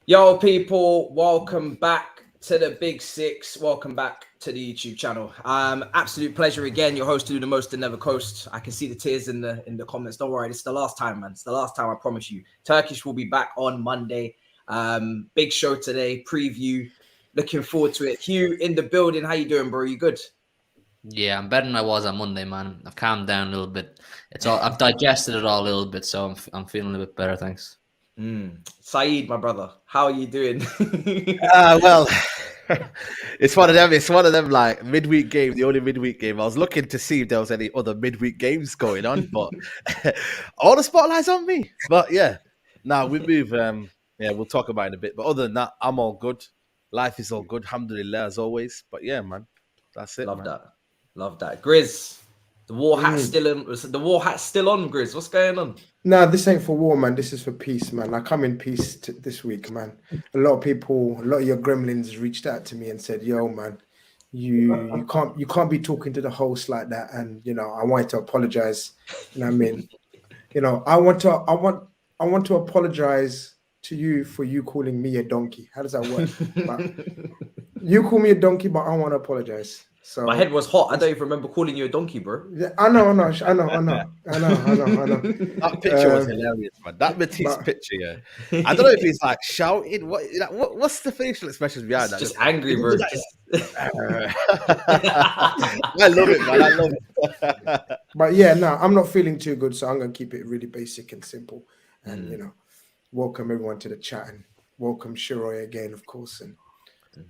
Yo, people, welcome back to the Big Six. Welcome back to the YouTube channel. Absolute pleasure again. Your host to do the most and never coast. I can see the tears in the comments. Don't worry, it's the last time, man. It's the last time, I promise you. Turkish will be back on Monday. Big show today. Preview. Looking forward to it. Hugh in the building. How you doing, bro? You good? Yeah, I'm better than I was on Monday, man. I've calmed down a little bit. I've digested it all a little bit, so I'm feeling a bit better, thanks. SAEED, my brother, how are you doing? Well, it's one of them. It's one of them like midweek game, the only midweek game. I was looking to see if there was any other midweek games going on, but all the spotlight's on me. But yeah, now we move. Yeah, we'll talk about it in a bit. But other than that, I'm all good. Life is all good, alhamdulillah, as always. But yeah, man, that's it. Love man. that. Love that. GRIZZ, the war hat's still on. The war hat's still on, GRIZZ. What's going on? No, this ain't for war, man. This is for peace, man. I come in peace this week, man. A lot of your gremlins reached out to me and said, "Yo, man, you can't be talking to the host like that." And I wanted to apologize. You know what I mean? I want to apologize to you for you calling me a donkey. How does that work? You call me a donkey, but I want to apologize. So my head was hot. I don't even remember calling you a donkey, bro. Yeah, I know. That picture was hilarious, man. That Matisse picture, yeah. I don't know if he's like shouting. What's the facial expressions behind that? Just angry, bro. I love it, man. I love it. But yeah, no, I'm not feeling too good, so I'm gonna keep it really basic and simple. And welcome everyone to the chat, and welcome SHEROY again, of course. And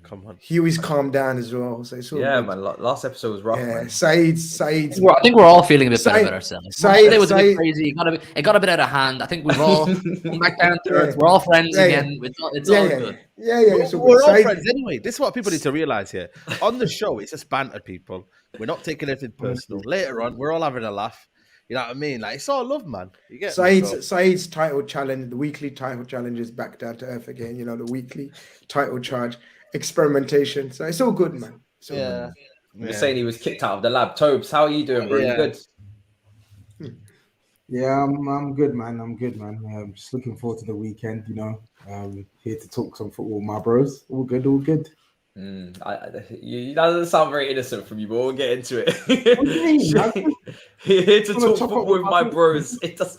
come on, Hughie's calmed down as well. So it's all good. man. Last episode was rough. Yeah, man. SAEED's. I think we're all feeling a bit better about ourselves. It was a bit crazy. It got a bit out of hand. I think we've all come back down to earth. We're all friends again. It's all good. We're all friends anyway. This is what people need to realize here. On the show, it's just banter, people. We're not taking anything personal. Later on, we're all having a laugh. You know what I mean? Like, it's all love, man. You get SAEED's title challenge, the weekly title challenge is back down to earth again. The weekly title charge experimentation. So it's all good, man. You're saying he was kicked out of the lab. TOBS, how are you doing, bro? You good? Yeah, I'm good, man. I'm just looking forward to the weekend. Here to talk some football, my bros. All good. That doesn't sound very innocent from you, but we'll get into it. Here to talk football with my bros. It does.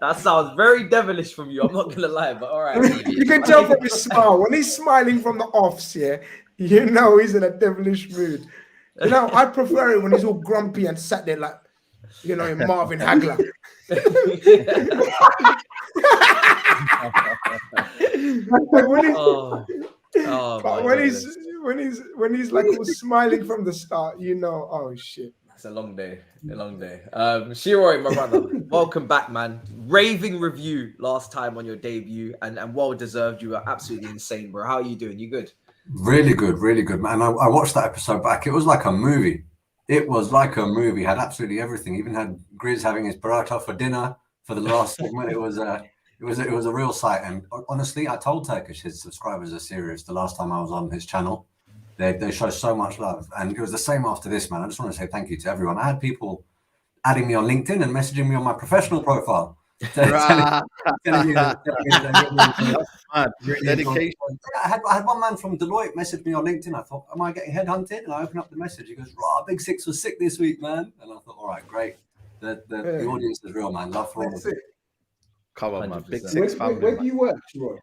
That sounds very devilish from you. I'm not gonna lie, but all right. You can tell from his smile when he's smiling from the offs. Yeah, he's in a devilish mood. I prefer it when he's all grumpy and sat there like, in Marvin Hagler. When he's like all smiling from the start, oh shit. It's a long day. SHEROY, my brother, welcome back, man. Raving review last time on your debut, and well deserved. You are absolutely insane, bro. How are you doing? You good? Really good, man. I watched that episode back. It was like a movie. Had absolutely everything. Even had GRIZZ having his paratha for dinner for the last segment. It was a real sight. And honestly, I told Turkish his subscribers are serious the last time I was on his channel. They show so much love, and it was the same after this, man. I just want to say thank you to everyone. I had people adding me on LinkedIn and messaging me on my professional profile. Telling me dedication. I had one man from Deloitte message me on LinkedIn. I thought, am I getting headhunted? And I opened up the message. He goes, Big Six was sick this week, man. And I thought, all right, great. The audience is real, man. Love for all of it. Come on, man. Big Six family. Where do you work, Roy?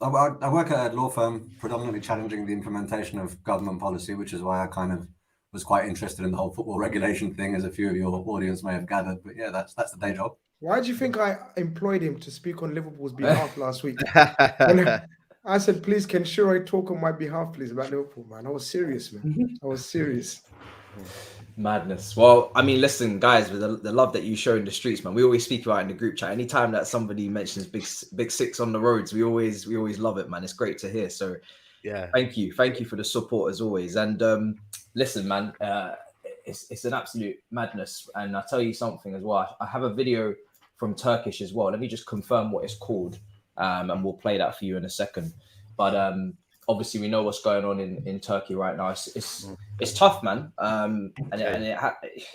I work at a law firm predominantly challenging the implementation of government policy, which is why I kind of was quite interested in the whole football regulation thing, as a few of your audience may have gathered. But yeah, that's the day job. Why do you think I employed him to speak on Liverpool's behalf last week? I said, please, can SHEROY talk on my behalf, please, about Liverpool, man? I was serious, man. I was serious. Madness. Well, I mean, listen, guys, with the love that you show in the streets, man, we always speak about it in the group chat. Anytime that somebody mentions big six on the roads, we always love it, man. It's great to hear. So yeah, thank you for the support as always. And listen, man, it's an absolute madness. And I'll tell you something as well. I have a video from Turkish as well. Let me just confirm what it's called, and we'll play that for you in a second. But obviously we know what's going on in Turkey right now. It's tough, man.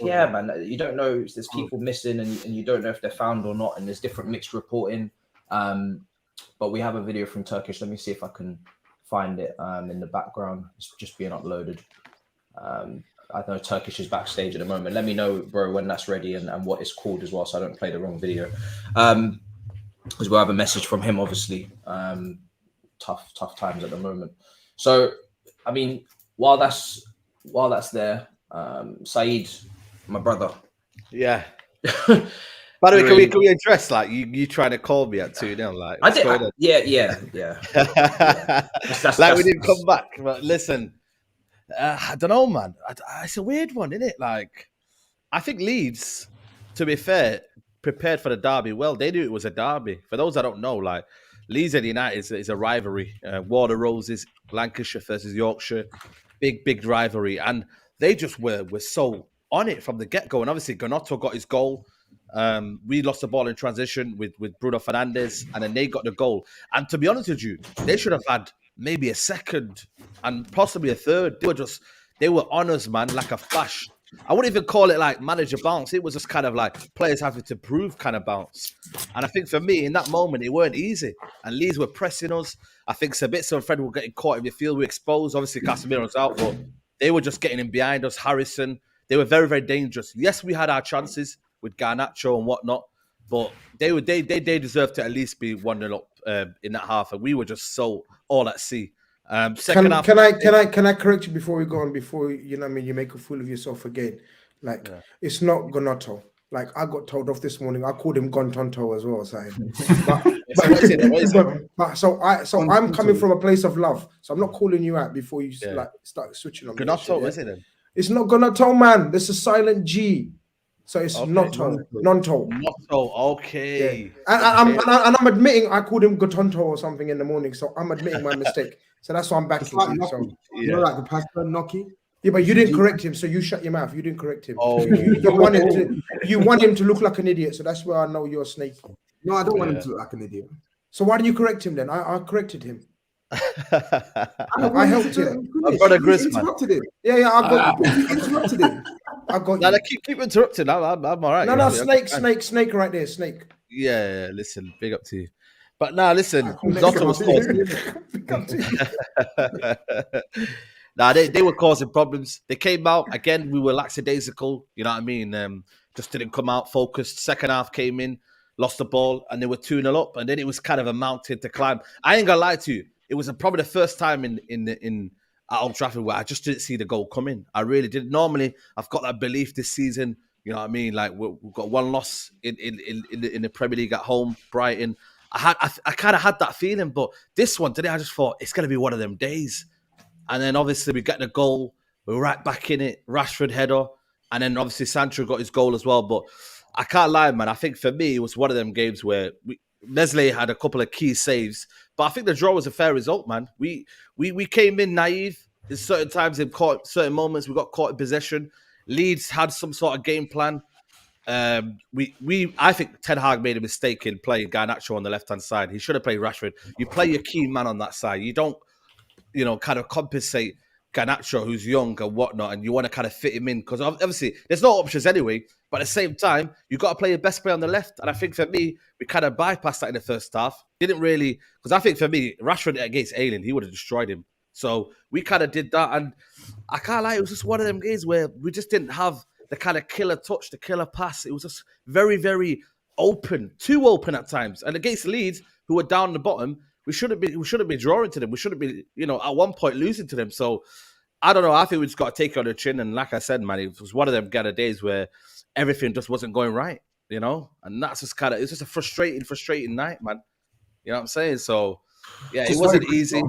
Yeah, man. You don't know. There's people missing, and you don't know if they're found or not. And there's different mixed reporting. But we have a video from Turkish. Let me see if I can find it in the background. It's just being uploaded. I know Turkish is backstage at the moment. Let me know, bro, when that's ready and what it's called as well, so I don't play the wrong video. Because we'll have a message from him, obviously. Tough times at the moment. So, I mean, while that's there, SAEED, my brother. Yeah. By the way, can we address like you trying to call me at 2-0? Like I did. Yeah. That's, we didn't come back. But listen, I don't know, man. It's a weird one, isn't it? Like, I think Leeds, to be fair, prepared for the derby well. They knew it was a derby. For those that don't know, like Leeds and United is a rivalry. War the Roses, Lancashire versus Yorkshire, big rivalry, and they just were so on it from the get go. And obviously, Gnonto got his goal. We lost the ball in transition with Bruno Fernandes, and then they got the goal. And to be honest with you, they should have had maybe a second and possibly a third. They were on us, man, like a flash. I wouldn't even call it like manager bounce. It was just kind of like players having to prove kind of bounce. And I think for me, in that moment, it weren't easy. And Leeds were pressing us. I think Sabitzer and Fred were getting caught in the field. We were exposed. Obviously, Casemiro's out, but they were just getting in behind us. Harrison, they were very, very dangerous. Yes, we had our chances with Garnacho and whatnot, but they deserved to at least be 1-0 up in that half, and we were just so all at sea. Second half. Can I correct you before we go on? Before you know what I mean, you make a fool of yourself again. Like it's not Gnonto. Like I got told off this morning. I called him Gontonto as well. So I'm coming from a place of love. So I'm not calling you out before you like start switching on. Gnonto, is it then? It's not Gnonto, man. There's a silent G. So it's Nonto. Okay. Yeah. And I'm admitting I called him Gotonto or something in the morning. So I'm admitting my mistake. So that's why I'm backing you. So, you know, like the pasta Noki. Yeah, but you didn't correct him, so you shut your mouth. You didn't correct him. Oh, you want him to look like an idiot. So that's where I know you're snaky. No, I don't want him to look like an idiot. So why didn't you correct him then? I corrected him. I helped him. My brother GRIZZ, man. Interrupted him. Yeah, I got you. Interrupted him. I got you. No, keep interrupting. I'm all right. No, snake right there, snake. Yeah, listen, big up to you. But now, listen, Gnonto was causing. They were causing problems. They came out again. We were lackadaisical. You know what I mean? Just didn't come out focused. Second half came in, lost the ball, and they were 2-0 up. And then it was kind of a mountain to climb. I ain't gonna lie to you. It was probably the first time in at Old Trafford where I just didn't see the goal coming. I really did. Normally, I've got that belief this season. You know what I mean? Like we've got one loss in the Premier League at home, Brighton. I kind of had that feeling, but this one today, I just thought it's gonna be one of them days. And then obviously we get the goal. We're right back in it. Rashford header, and then obviously Sancho got his goal as well. But I can't lie, man. I think for me it was one of them games where Meslier had a couple of key saves, but I think the draw was a fair result, man. We came in naive. There's certain times certain moments we got caught in possession. Leeds had some sort of game plan. I think Ten Hag made a mistake in playing Garnacho on the left hand side. He should have played Rashford. You play your key man on that side. You don't, kind of compensate Garnacho, who's young and whatnot, and you want to kind of fit him in because obviously there's no options anyway. But at the same time, you got to play your best player on the left. And I think for me, we kind of bypassed that in the first half. Didn't really, because I think for me, Rashford against Ayling, he would have destroyed him. So we kind of did that. And I can't lie, it was just one of them games where we just didn't have the kind of killer touch, the killer pass. It was just very, very open, too open at times. And against Leeds, who were down the bottom, we shouldn't be drawing to them. We shouldn't be, at one point losing to them. So I don't know. I think we just got to take it on the chin. And like I said, man, it was one of them kind of days where everything just wasn't going right, And that's just it's just a frustrating night, man. You know what I'm saying? So, yeah, it wasn't easy.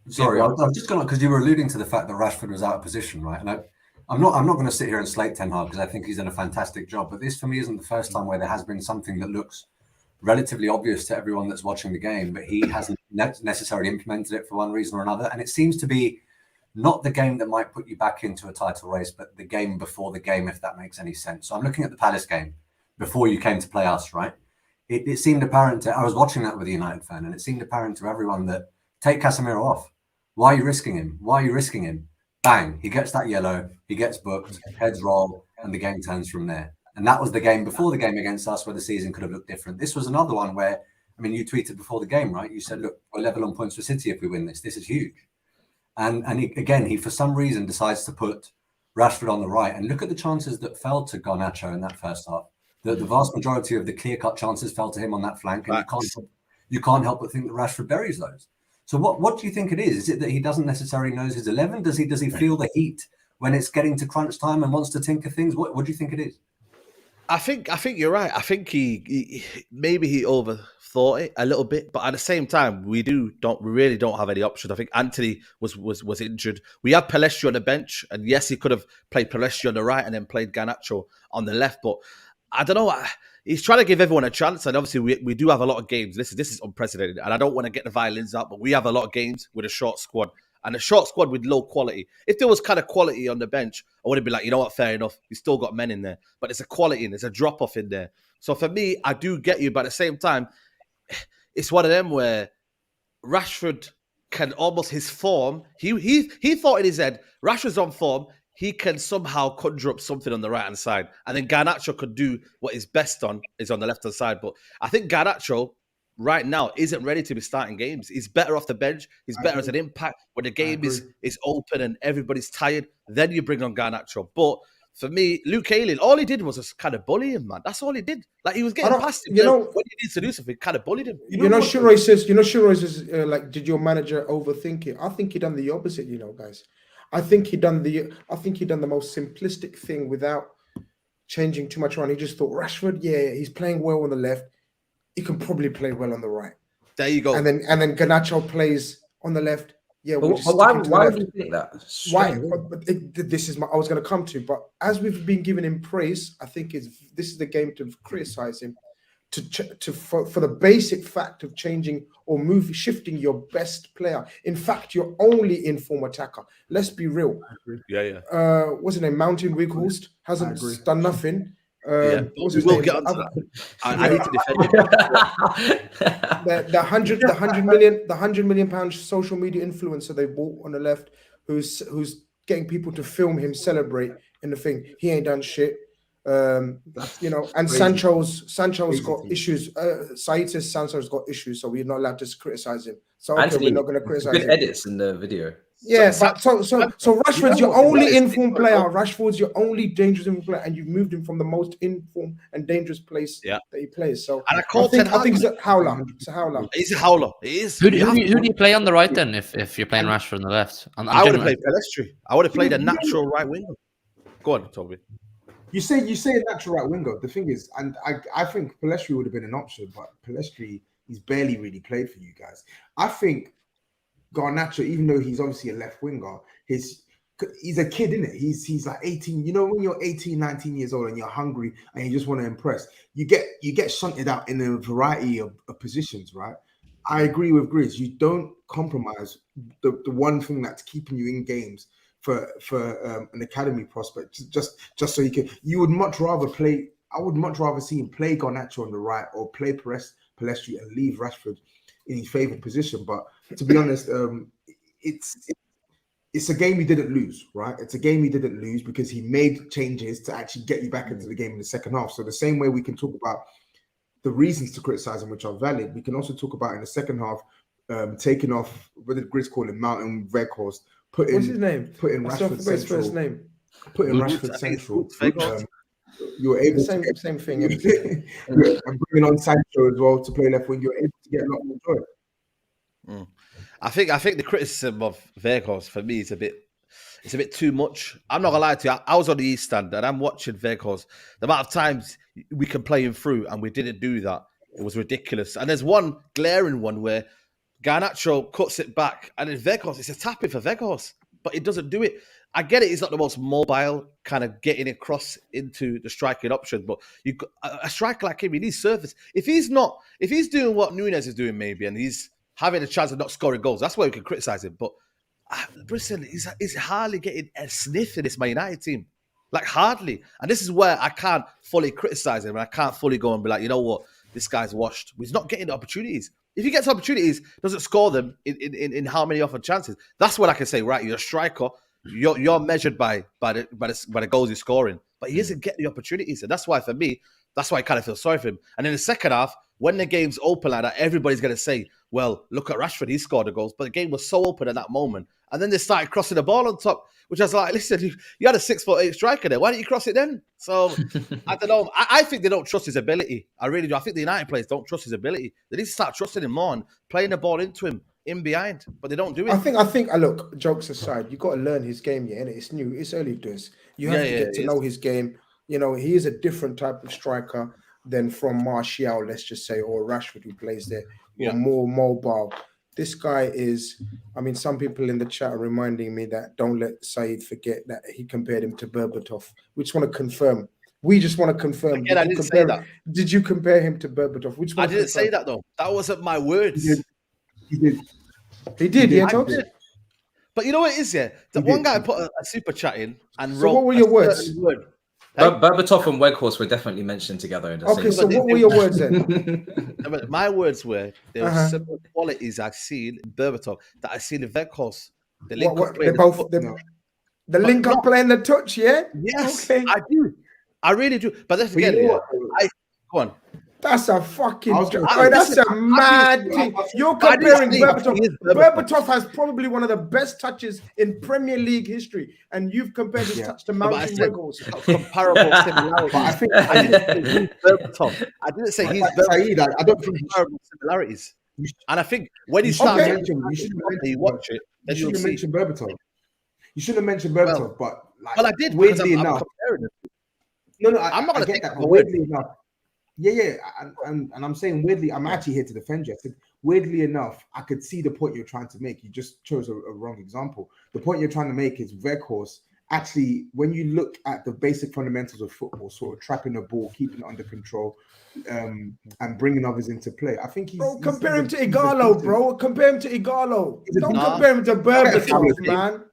Sorry, I'm just going to, because you were alluding to the fact that Rashford was out of position, right? And I'm not going to sit here and slate Ten Hag because I think he's done a fantastic job. But this, for me, isn't the first time where there has been something that looks relatively obvious to everyone that's watching the game, but he hasn't necessarily implemented it for one reason or another. And it seems to be not the game that might put you back into a title race, but the game before the game, if that makes any sense. So I'm looking at the Palace game before you came to play us, right? It seemed apparent I was watching that with a United fan, and it seemed apparent to everyone that take Casemiro off. Why are you risking him? Why are you risking him? Bang, he gets that yellow, he gets booked, heads roll, and the game turns from there. And that was the game before the game against us where the season could have looked different. This was another one where, I mean, you tweeted before the game, right? You said, look, we're level on points for City if we win this. This is huge. And he for some reason decides to put Rashford on the right. And look at the chances that fell to Garnacho in that first half. The vast majority of the clear-cut chances fell to him on that flank. And you can't help but think that Rashford buries those. So what do you think it is? Is it that he doesn't necessarily know his 11? Does he feel the heat when it's getting to crunch time and wants to tinker things? What do you think it is? I think you're right. I think he maybe he overthought it a little bit, but at the same time, we really don't have any option. I think Anthony was injured. We had Pellistri on the bench, and yes, he could have played Pellistri on the right and then played Garnacho on the left. But I don't know. He's trying to give everyone a chance, and obviously we do have a lot of games. This is unprecedented, and I don't want to get the violins out, but we have a lot of games with a short squad. And a short squad with low quality. If there was kind of quality on the bench, I would have been like, you know what, fair enough. We still got men in there. But there's a quality and there's a drop-off in there. So for me, I do get you. But at the same time, it's one of them where Rashford can almost, his form, he thought in his head, Rashford's on form, he can somehow conjure up something on the right-hand side. And then Garnacho could do what he's best on, is on the left-hand side. But I think Garnacho right now isn't ready to be starting games. He's better off the bench. He's better as an impact when the game is open and everybody's tired. Then you bring on Garnacho. But for me, Luke Ayling, all he did was just kind of bully him, man. That's all he did. Like, he was getting past him. When he needs to do something, kind of bullied him. Sheroy says, like, did your manager overthink it? I think he done the opposite, guys. I think he done the most simplistic thing without changing too much around. He just thought, Rashford, he's playing well on the left. He can probably play well on the right. There you go. And then Garnacho plays on the left. Yeah, but why would you think that? Why? This is I was going to come to. But as we've been giving him praise, I think this is the game to criticize him for the basic fact of changing or shifting your best player. In fact, your only inform attacker. Let's be real. Yeah. What's his name? Mountain Weghorst hasn't done nothing. What's his we'll name? get onto that. I need to defend him. the £100 million social media influencer they bought on the left, who's getting people to film him celebrate in the thing. He ain't done shit. And crazy. Sancho's got issues. SAEED says Sancho's got issues, so we're not allowed to criticize him. So we're not going to criticize him. Good edits in the video. Yeah, so Rashford's your only informed player. Rashford's your only dangerous informed player, and you've moved him from the most informed and dangerous place that he plays. So and I think it's a howler. It's a howler. He's a howler. He is. Who do you play on the right then? If you're playing Rashford on the left, I would have played Pellistri. I would have played a natural right winger. Go on, Toby. You say a natural right winger. The thing is, and I think Pellistri would have been an option, but Pellistri, he's barely really played for you guys. I think Garnacho, even though he's obviously a left winger, he's a kid, isn't it? He's like 18. You know, when you're 18, 19 years old and you're hungry and you just want to impress, you get shunted out in a variety of positions, right? I agree with GRIZZ. You don't compromise the one thing that's keeping you in games for an academy prospect, just so you can. You would much rather play. I would much rather see him play Garnacho on the right or play Pellistri and leave Rashford in his favourite position. But to be honest, it's a game he didn't lose, right? It's a game he didn't lose because he made changes to actually get you back into the game in the second half. So the same way we can talk about the reasons to criticise him, which are valid, we can also talk about in the second half taking off, what did GRIZZ call him, Mountain Weghorst. What's his name? Put in Rashford central. First name. Put in Rashford central. You were able to same thing. And bringing on Sancho as well to play left wing, you're able to get a lot more joy. I think the criticism of Weghorst for me is a bit too much. I'm not gonna lie to you. I was on the East Stand and I'm watching Weghorst. The amount of times we can play him through and we didn't do that, it was ridiculous. And there's one glaring one where Garnacho cuts it back and then Weghorst, it's a tap-in for Weghorst, but it doesn't do it. I get it, he's not the most mobile, kind of getting across into the striking option, but a striker like him, he needs surface. If he's doing what Nunes is doing maybe, and he's having a chance of not scoring goals, that's why we can criticise him. But Bristol, he's hardly getting a sniff in this Man United team. Like, hardly. And this is where I can't fully criticise him, and I can't fully go and be like, you know what, this guy's washed. He's not getting the opportunities. If he gets opportunities, doesn't score them in how many offered chances, that's when I can say, right, you're a striker. You're measured by the goals you're scoring, but he doesn't get the opportunities, and that's why for me, that's why I kind of feel sorry for him. And in the second half, when the game's open like that, everybody's going to say, well, look at Rashford, he scored the goals, but the game was so open at that moment, and then they started crossing the ball on top, which I was like, listen, you had a 6'8" striker there. Why didn't you cross it then? So I don't know. I think they don't trust his ability. I really do. I think the United players don't trust his ability. They need to start trusting him more and playing the ball into him in behind, but they don't do it. I think. Look, jokes aside, you got to learn his game. Yeah, and it's new. It's early days. You have to get to know his game. You know, he is a different type of striker than from Martial, let's just say, or Rashford, who plays there. More mobile. This guy is, I mean, some people in the chat are reminding me that don't let SAEED forget that he compared him to Berbatov. We just want to confirm. We just want to confirm. Again, I didn't say that. Did you compare him to Berbatov? I didn't say that, though. That wasn't my words. He did, yeah, Tops? But you know what it is, yeah? The one guy put a super chat in and wrote. So what were your words? Berbatov and Weghorst were definitely mentioned together in the same. Okay, so what were your words then? My words were there were similar qualities I've seen in Berbatov that I've seen in Weghorst. The link up playing the touch, yeah? Yes, okay. I do. I really do. But that's again, go on. That's a fucking that's a mad thing. You're comparing Berbatov. Berbatov has probably one of the best touches in Premier League history, and you've compared his touch to Mountain Weghorst. Comparable similarity. But I think I didn't say he's Berbatov. I didn't say he's Berbatov. I don't think comparable similarities. And I think when you start mentioning, you shouldn't watch it. You shouldn't mention Berbatov. You shouldn't have mentioned Berbatov, but like, well, I did. Weirdly enough, I'm not going to take that. Weirdly enough. Yeah, and I'm saying weirdly, I'm actually here to defend you. I said, weirdly enough, I could see the point you're trying to make. You just chose a wrong example. The point you're trying to make is Weghorst. Actually, when you look at the basic fundamentals of football, sort of trapping the ball, keeping it under control, and bringing others into play, I think he's... compare him to Igalo, bro. Compare him to Igalo. Don't compare him to Berbatov, man.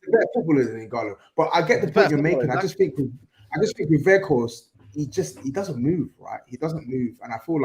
He's a better footballer than Igalo. But I get the point you're making. I just think with Weghorst, he doesn't move, right? He doesn't move, and I feel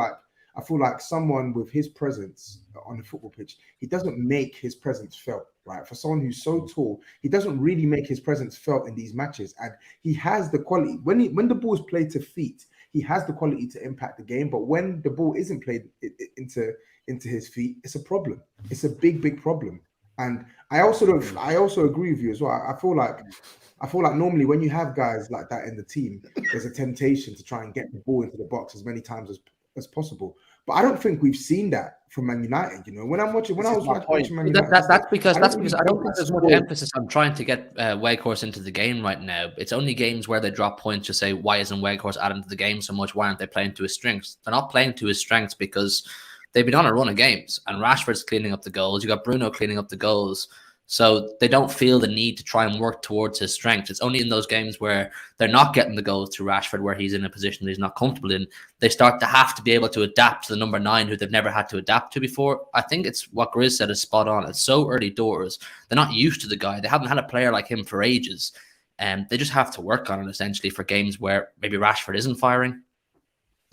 like someone with his presence on the football pitch, he doesn't make his presence felt, right? For someone who's so tall, he doesn't really make his presence felt in these matches, and he has the quality. When the ball is played to feet, he has the quality to impact the game. But when the ball isn't played into his feet, it's a problem. It's a big problem. And I also agree with you as well. I feel like normally when you have guys like that in the team, there's a temptation to try and get the ball into the box as many times as possible. But I don't think we've seen that from Man United. You know, when I was watching Man United, that's because I don't think there's much emphasis on trying to get Weghorst into the game right now. It's only games where they drop points to say, why isn't Weghorst adding to the game so much? Why aren't they playing to his strengths? They're not playing to his strengths because they've been on a run of games, and Rashford's cleaning up the goals. You got Bruno cleaning up the goals. So they don't feel the need to try and work towards his strengths. It's only in those games where they're not getting the goals through Rashford, where he's in a position that he's not comfortable in, they start to have to be able to adapt to the number 9 who they've never had to adapt to before. I think it's what GRIZZ said is spot on. It's so early doors. They're not used to the guy. They haven't had a player like him for ages. And they just have to work on it, essentially, for games where maybe Rashford isn't firing.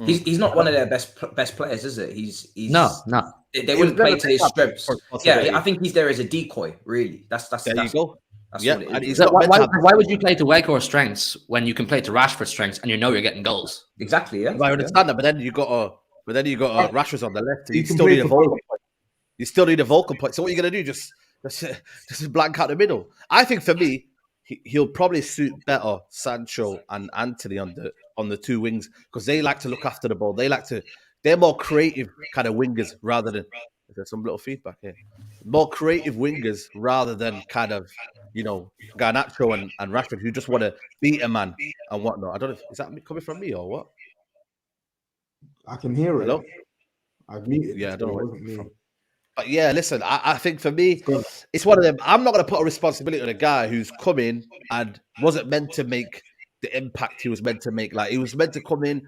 He's not one of their best players, is it? He's no. They wouldn't play to his strengths. Yeah, I think he's there as a decoy. Really, that's there you go. That's yeah, what it is. Why would you play to Weghorst's strengths when you can play to Rashford's strengths and you know you're getting goals? Exactly. Yeah, I understand that, but then you got Rashford's on the left. You still need a vocal point. You still need a vocal point. So what are you gonna do? Just blank out the middle. I think for me, he'll probably suit better Sancho and Anthony on the two wings because they like to look after the ball. They're more creative kind of wingers rather than there's some little feedback here. More creative wingers rather than kind of, Garnacho and Rashford who just want to beat a man and whatnot. I don't know. Is that coming from me or what? I can hear it. Hello? I've muted. Yeah, I don't know where it's from. But yeah, listen, I think for me, it's one of them. I'm not going to put a responsibility on a guy who's come in and wasn't meant to make the impact he was meant to make. Like, he was meant to come in,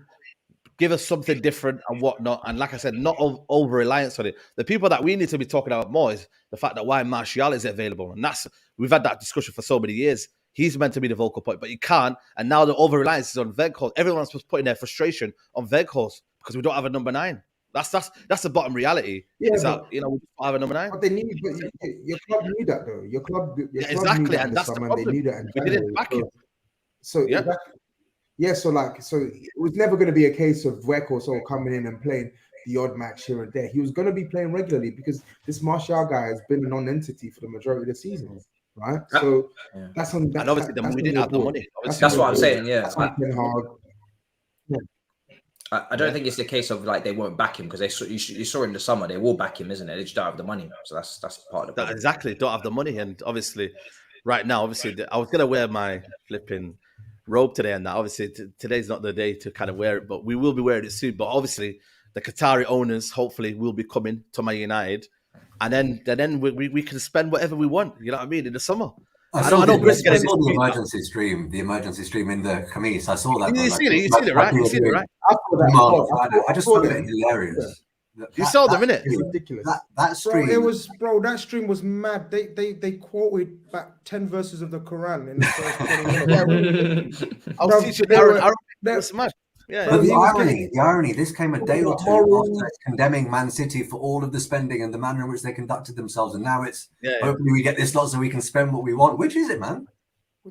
give us something different and whatnot. And like I said, not over-reliance on it. The people that we need to be talking about more is the fact that why Martial is available. And we've had that discussion for so many years. He's meant to be the vocal point, but he can't. And now the over-reliance is on Weghorst. Everyone's putting their frustration on Weghorst because we don't have a number 9. That's the bottom reality. Yeah, is that we just have a number 9. But they need, but your club knew that though. Your club knew exactly, that in and the that's the summer, problem. and they knew that in We January. didn't back him. So it was never going to be a case of Weghorst coming in and playing the odd match here and there. He was going to be playing regularly because this Martial guy has been a non-entity for the majority of the season, right? So that's on. And obviously, we didn't have the money. That's what I'm saying. Yeah, that's on Ten Hag. I don't think it's the case of like they won't back him because you saw in the summer they will back him, isn't it? They just don't have the money, so that's part of the problem. Exactly, don't have the money, and obviously, right now, I was gonna wear my flipping robe today, and that obviously today's not the day to kind of wear it, but we will be wearing it soon. But obviously, the Qatari owners hopefully will be coming to Man United, and then we can spend whatever we want. You know what I mean in the summer. I know GRIZZ getting the emergency stream in the Khamis. I saw that. You seen it, right? You seen it, right? I just found it hilarious. You saw them, innit? It's ridiculous. That stream. That stream was mad. They quoted back 10 verses of the Quran in the first 20 minutes. I was teaching Aaron. That's mad. Yeah. But the irony, this came a day or two after condemning Man City for all of the spending and the manner in which they conducted themselves. And now it's hopefully we get this lot so we can spend what we want. Which is it, man?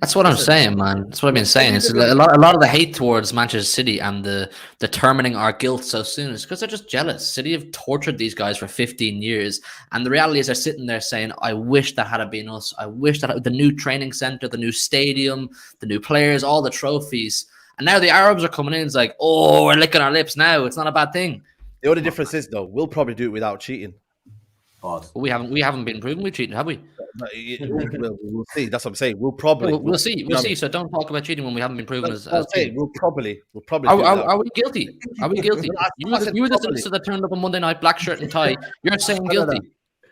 That's what I'm saying, man. That's what I've been saying. It's a lot of the hate towards Manchester City and the determining our guilt so soon is because they're just jealous. City have tortured these guys for 15 years. And the reality is they're sitting there saying, I wish that had been us. I wish that the new training centre, the new stadium, the new players, all the trophies. And now the Arabs are coming in. It's like, oh, we're licking our lips now. It's not a bad thing. The only difference is, though, we'll probably do it without cheating. Well, we haven't been proven we cheated, have we? We'll see. That's what I'm saying. We'll see. We'll see. So don't talk about cheating when we haven't been proven as cheating. We'll probably. Are we guilty? Are we guilty? You were the solicitor that turned up on Monday night, black shirt and tie. You're saying guilty.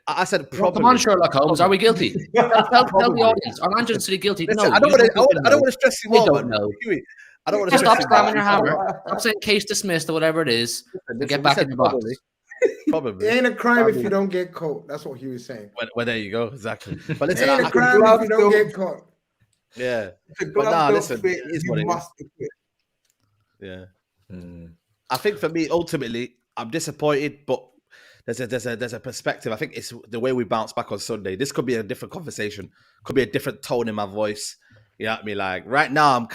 I said probably. Come on, Sherlock Holmes. Are we guilty? Tell the audience. Are Manchester City guilty? Listen, No. I don't want to stress you more. Don't know. I don't want to stop slamming slamming your hammer. Stop saying case dismissed or whatever it is. And get back in the box. Probably. It ain't a crime if you don't get caught. That's what he was saying. Well, there you go. Exactly. But listen, it ain't a crime if you don't get caught. Yeah. But nah, listen. You must quit. Yeah. I think for me, ultimately, I'm disappointed, but there's a perspective. I think it's the way we bounce back on Sunday. This could be a different conversation. Could be a different tone in my voice. You know what I mean? Like right now,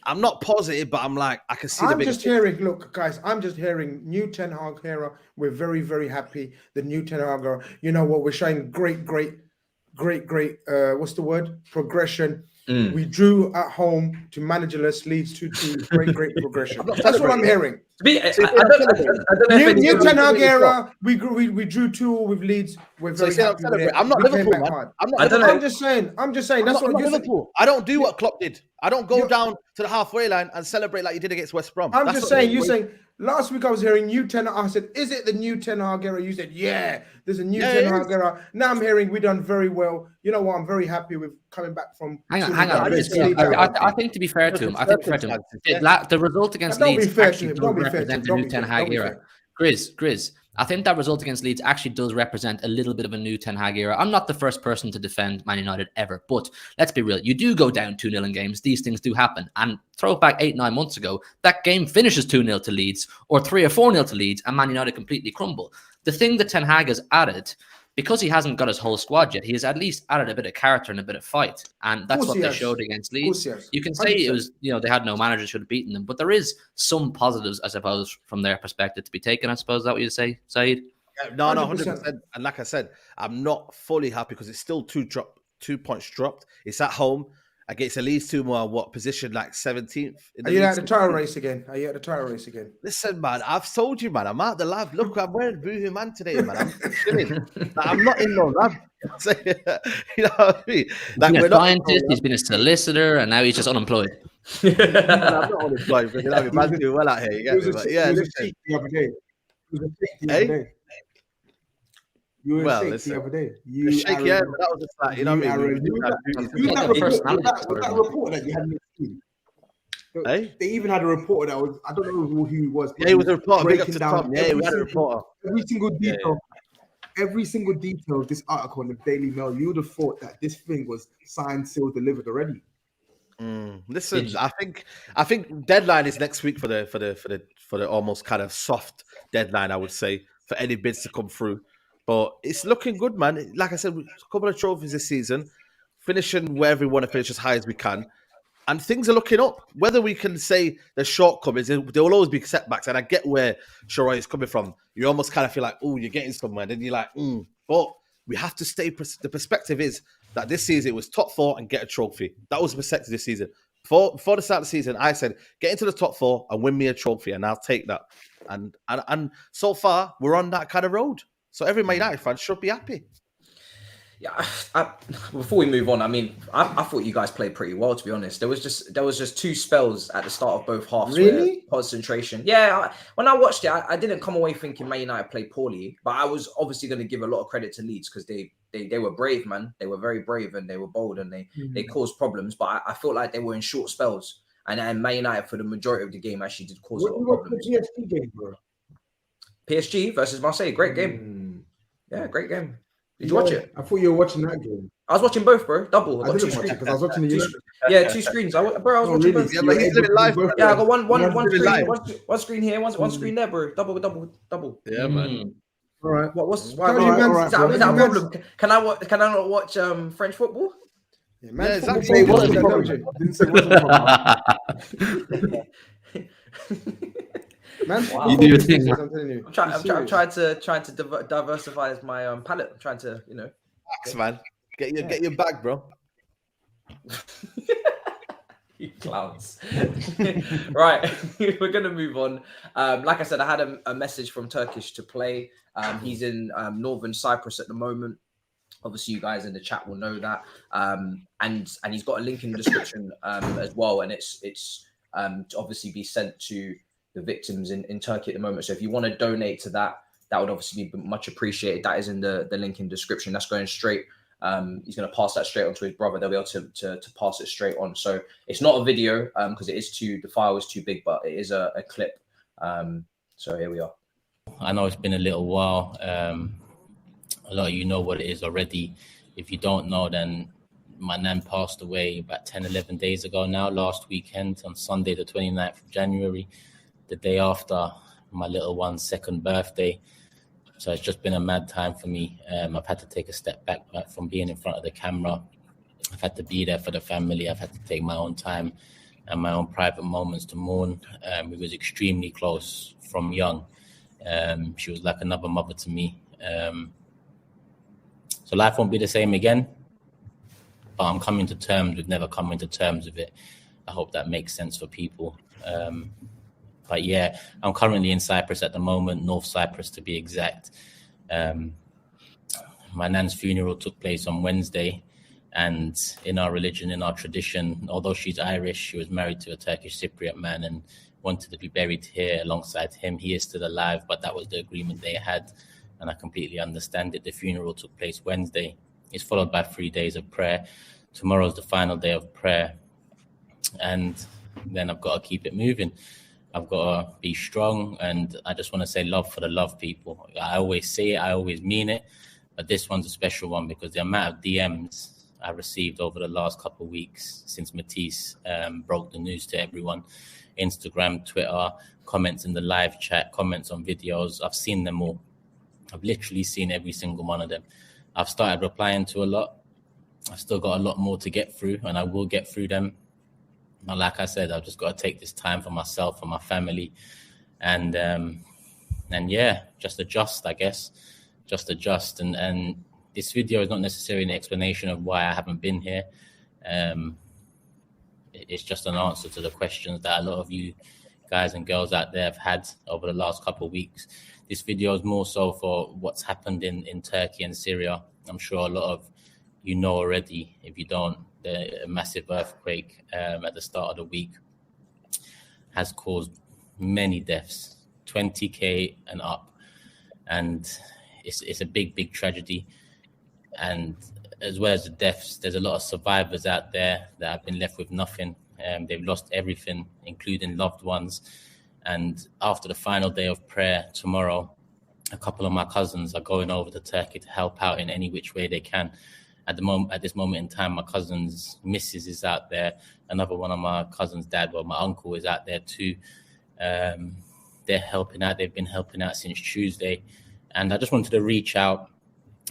I'm not positive, but I'm like, I can see the biggest hearing, look, guys, I'm just hearing new Ten Hag era. We're very, very happy. The new Ten Hag era. You know what? We're showing great, what's the word? Progression. We drew at home to managerless Leeds 2-2. Great progression. That's what I'm hearing. New Ten Hag era. We drew 2 with Leeds. We're very happy with it. I'm not Liverpool, man. I'm just saying. That's what you're Liverpool. I don't do what Klopp did. I don't go down to the halfway line and celebrate like you did against West Brom. I'm just saying. You're saying. Last week I was hearing new Ten Hag. I said, "Is it the new Ten Hag era?" You said, "Yeah, there's a new Ten Hag era." Now I'm hearing we done very well. You know what? I'm very happy with coming back from. Hang on. I think to be fair to him, the result against Leeds actually does represent the new Ten Hag era. GRIZZ. I think that result against Leeds actually does represent a little bit of a new Ten Hag era. I'm not the first person to defend Man United ever, but let's be real. You do go down 2-0 in games. These things do happen. And throw it back 8-9 months ago, that game finishes 2-0 to Leeds or 3 or 4-0 to Leeds and Man United completely crumble. The thing that Ten Hag has added, because he hasn't got his whole squad yet, he has at least added a bit of character and a bit of fight. And that's what they showed against Leeds. You can say it was, they had no manager should have beaten them, but there is some positives, I suppose, from their perspective to be taken, I suppose. Is that what you say, SAEED? No, 100%. And like I said, I'm not fully happy because it's still 2 points dropped. It's at home against at least 2 more, position like 17th? Are you at the title race again? Listen, man, I've told you, man, I'm out the lab. Look, I'm wearing Boohoo Man today, man. I'm chilling. I'm not in no lab. You know what I mean? Like, he's been a scientist, he's been a solicitor, and now he's just unemployed. I'm not unemployed, but man's doing well out here. You get me? But yeah, listen. The other day. You were the other day. You shake, Aaron, yeah, but that was just like, you know what I mean? That report that you had in the team. They even had a reporter that was, I don't know who he was. Yeah, he was a reporter. Breaking down we had a reporter. Every single detail of this article in the Daily Mail, you would have thought that this thing was signed, sealed, delivered already. Listen, I think deadline is next week for the almost kind of soft deadline, I would say, for any bids to come through. But it's looking good, man. Like I said, a couple of trophies this season, finishing wherever we want to finish as high as we can. And things are looking up. Whether we can say there's shortcomings, there will always be setbacks. And I get where SHEROY is coming from. You almost kind of feel like, oh, you're getting somewhere. Then you're like, But we have to stay. The perspective is that this season it was top 4 and get a trophy. That was the perspective this season. Before the start of the season, I said, get into the top 4 and win me a trophy, and I'll take that. And so far, we're on that kind of road. So every Man United fan should be happy. Yeah, before we move on, I mean, I thought you guys played pretty well, to be honest. There was just 2 spells at the start of both halves. Really? Concentration. Yeah, when I watched it, I didn't come away thinking Man United played poorly, but I was obviously going to give a lot of credit to Leeds because they were brave, man. They were very brave and they were bold and they caused problems. But I felt like they were in short spells, and Man United for the majority of the game actually did cause a lot of problems. The PSG game, bro? PSG versus Marseille, great game. Yeah, great game. Did you watch it? I thought you were watching that game. I was watching both, bro. Double. I didn't watch it because I was watching the United. Yeah, 2 screens. I was watching both. Yeah, but he's doing it live. Yeah, I got one screen here, one screen there, bro. Double. Yeah, man. All right. What's Is that a problem? Can I not watch French football? Yeah, man, Yeah, exactly. football What's is the problem? don't Didn't say what's the problem. Man, You do your thing. I'm telling you. I'm trying to diversify my palette. I'm trying to, Relax, man. Get your bag, bro. You clowns. Right, we're gonna move on. Like I said, I had a message from Turkish to play. He's in northern Cyprus at the moment. Obviously, you guys in the chat will know that. And he's got a link in the description as well, and it's to obviously be sent to the victims in Turkey at the moment. So if you want to donate to that, that would obviously be much appreciated. That is in the link in the description. That's going straight. He's going to pass that straight on to his brother. They'll be able to pass it straight on. So it's not a video because the file is too big, but it is a clip. So here we are. I know it's been a little while. A lot of you know what it is already. If you don't know, then my nan passed away about 10, 11 days ago now, last weekend on Sunday, the 29th of January, the day after my little one's 2nd birthday. So it's just been a mad time for me. I've had to take a step back from being in front of the camera. I've had to be there for the family. I've had to take my own time and my own private moments to mourn. We was extremely close from young. She was like another mother to me. So life won't be the same again, but I'm coming to terms with never coming to terms with it. I hope that makes sense for people. But yeah, I'm currently in Cyprus at the moment, North Cyprus to be exact. My nan's funeral took place on Wednesday, and in our religion, in our tradition, although she's Irish, she was married to a Turkish Cypriot man and wanted to be buried here alongside him. He is still alive, but that was the agreement they had, and I completely understand it. The funeral took place Wednesday. It's followed by 3 days of prayer. Tomorrow's the final day of prayer, and then I've got to keep it moving. I've got to be strong, and I just want to say love for the love people. I always say it, I always mean it, but this one's a special one because the amount of DMs I received over the last couple of weeks since Matisse broke the news to everyone, Instagram, Twitter, comments in the live chat, comments on videos, I've seen them all. I've literally seen every single one of them. I've started replying to a lot. I've still got a lot more to get through, and I will get through them. But like I said, I've just got to take this time for myself, for my family, and yeah, just adjust, I guess, just adjust. And this video is not necessarily an explanation of why I haven't been here. It's just an answer to the questions that a lot of you guys and girls out there have had over the last couple of weeks. This video is more so for what's happened in Turkey and Syria. I'm sure a lot of you know already. If you don't, the massive earthquake at the start of the week has caused many deaths, 20K and up. And it's a big, big tragedy. And as well as the deaths, there's a lot of survivors out there that have been left with nothing. They've lost everything, including loved ones. And after the final day of prayer tomorrow, a couple of my cousins are going over to Turkey to help out in any which way they can. at this moment in time, my cousin's missus is out there. Another one of my cousin's dad, well, my uncle is out there too. They're helping out. They've been helping out since Tuesday. And I just wanted to reach out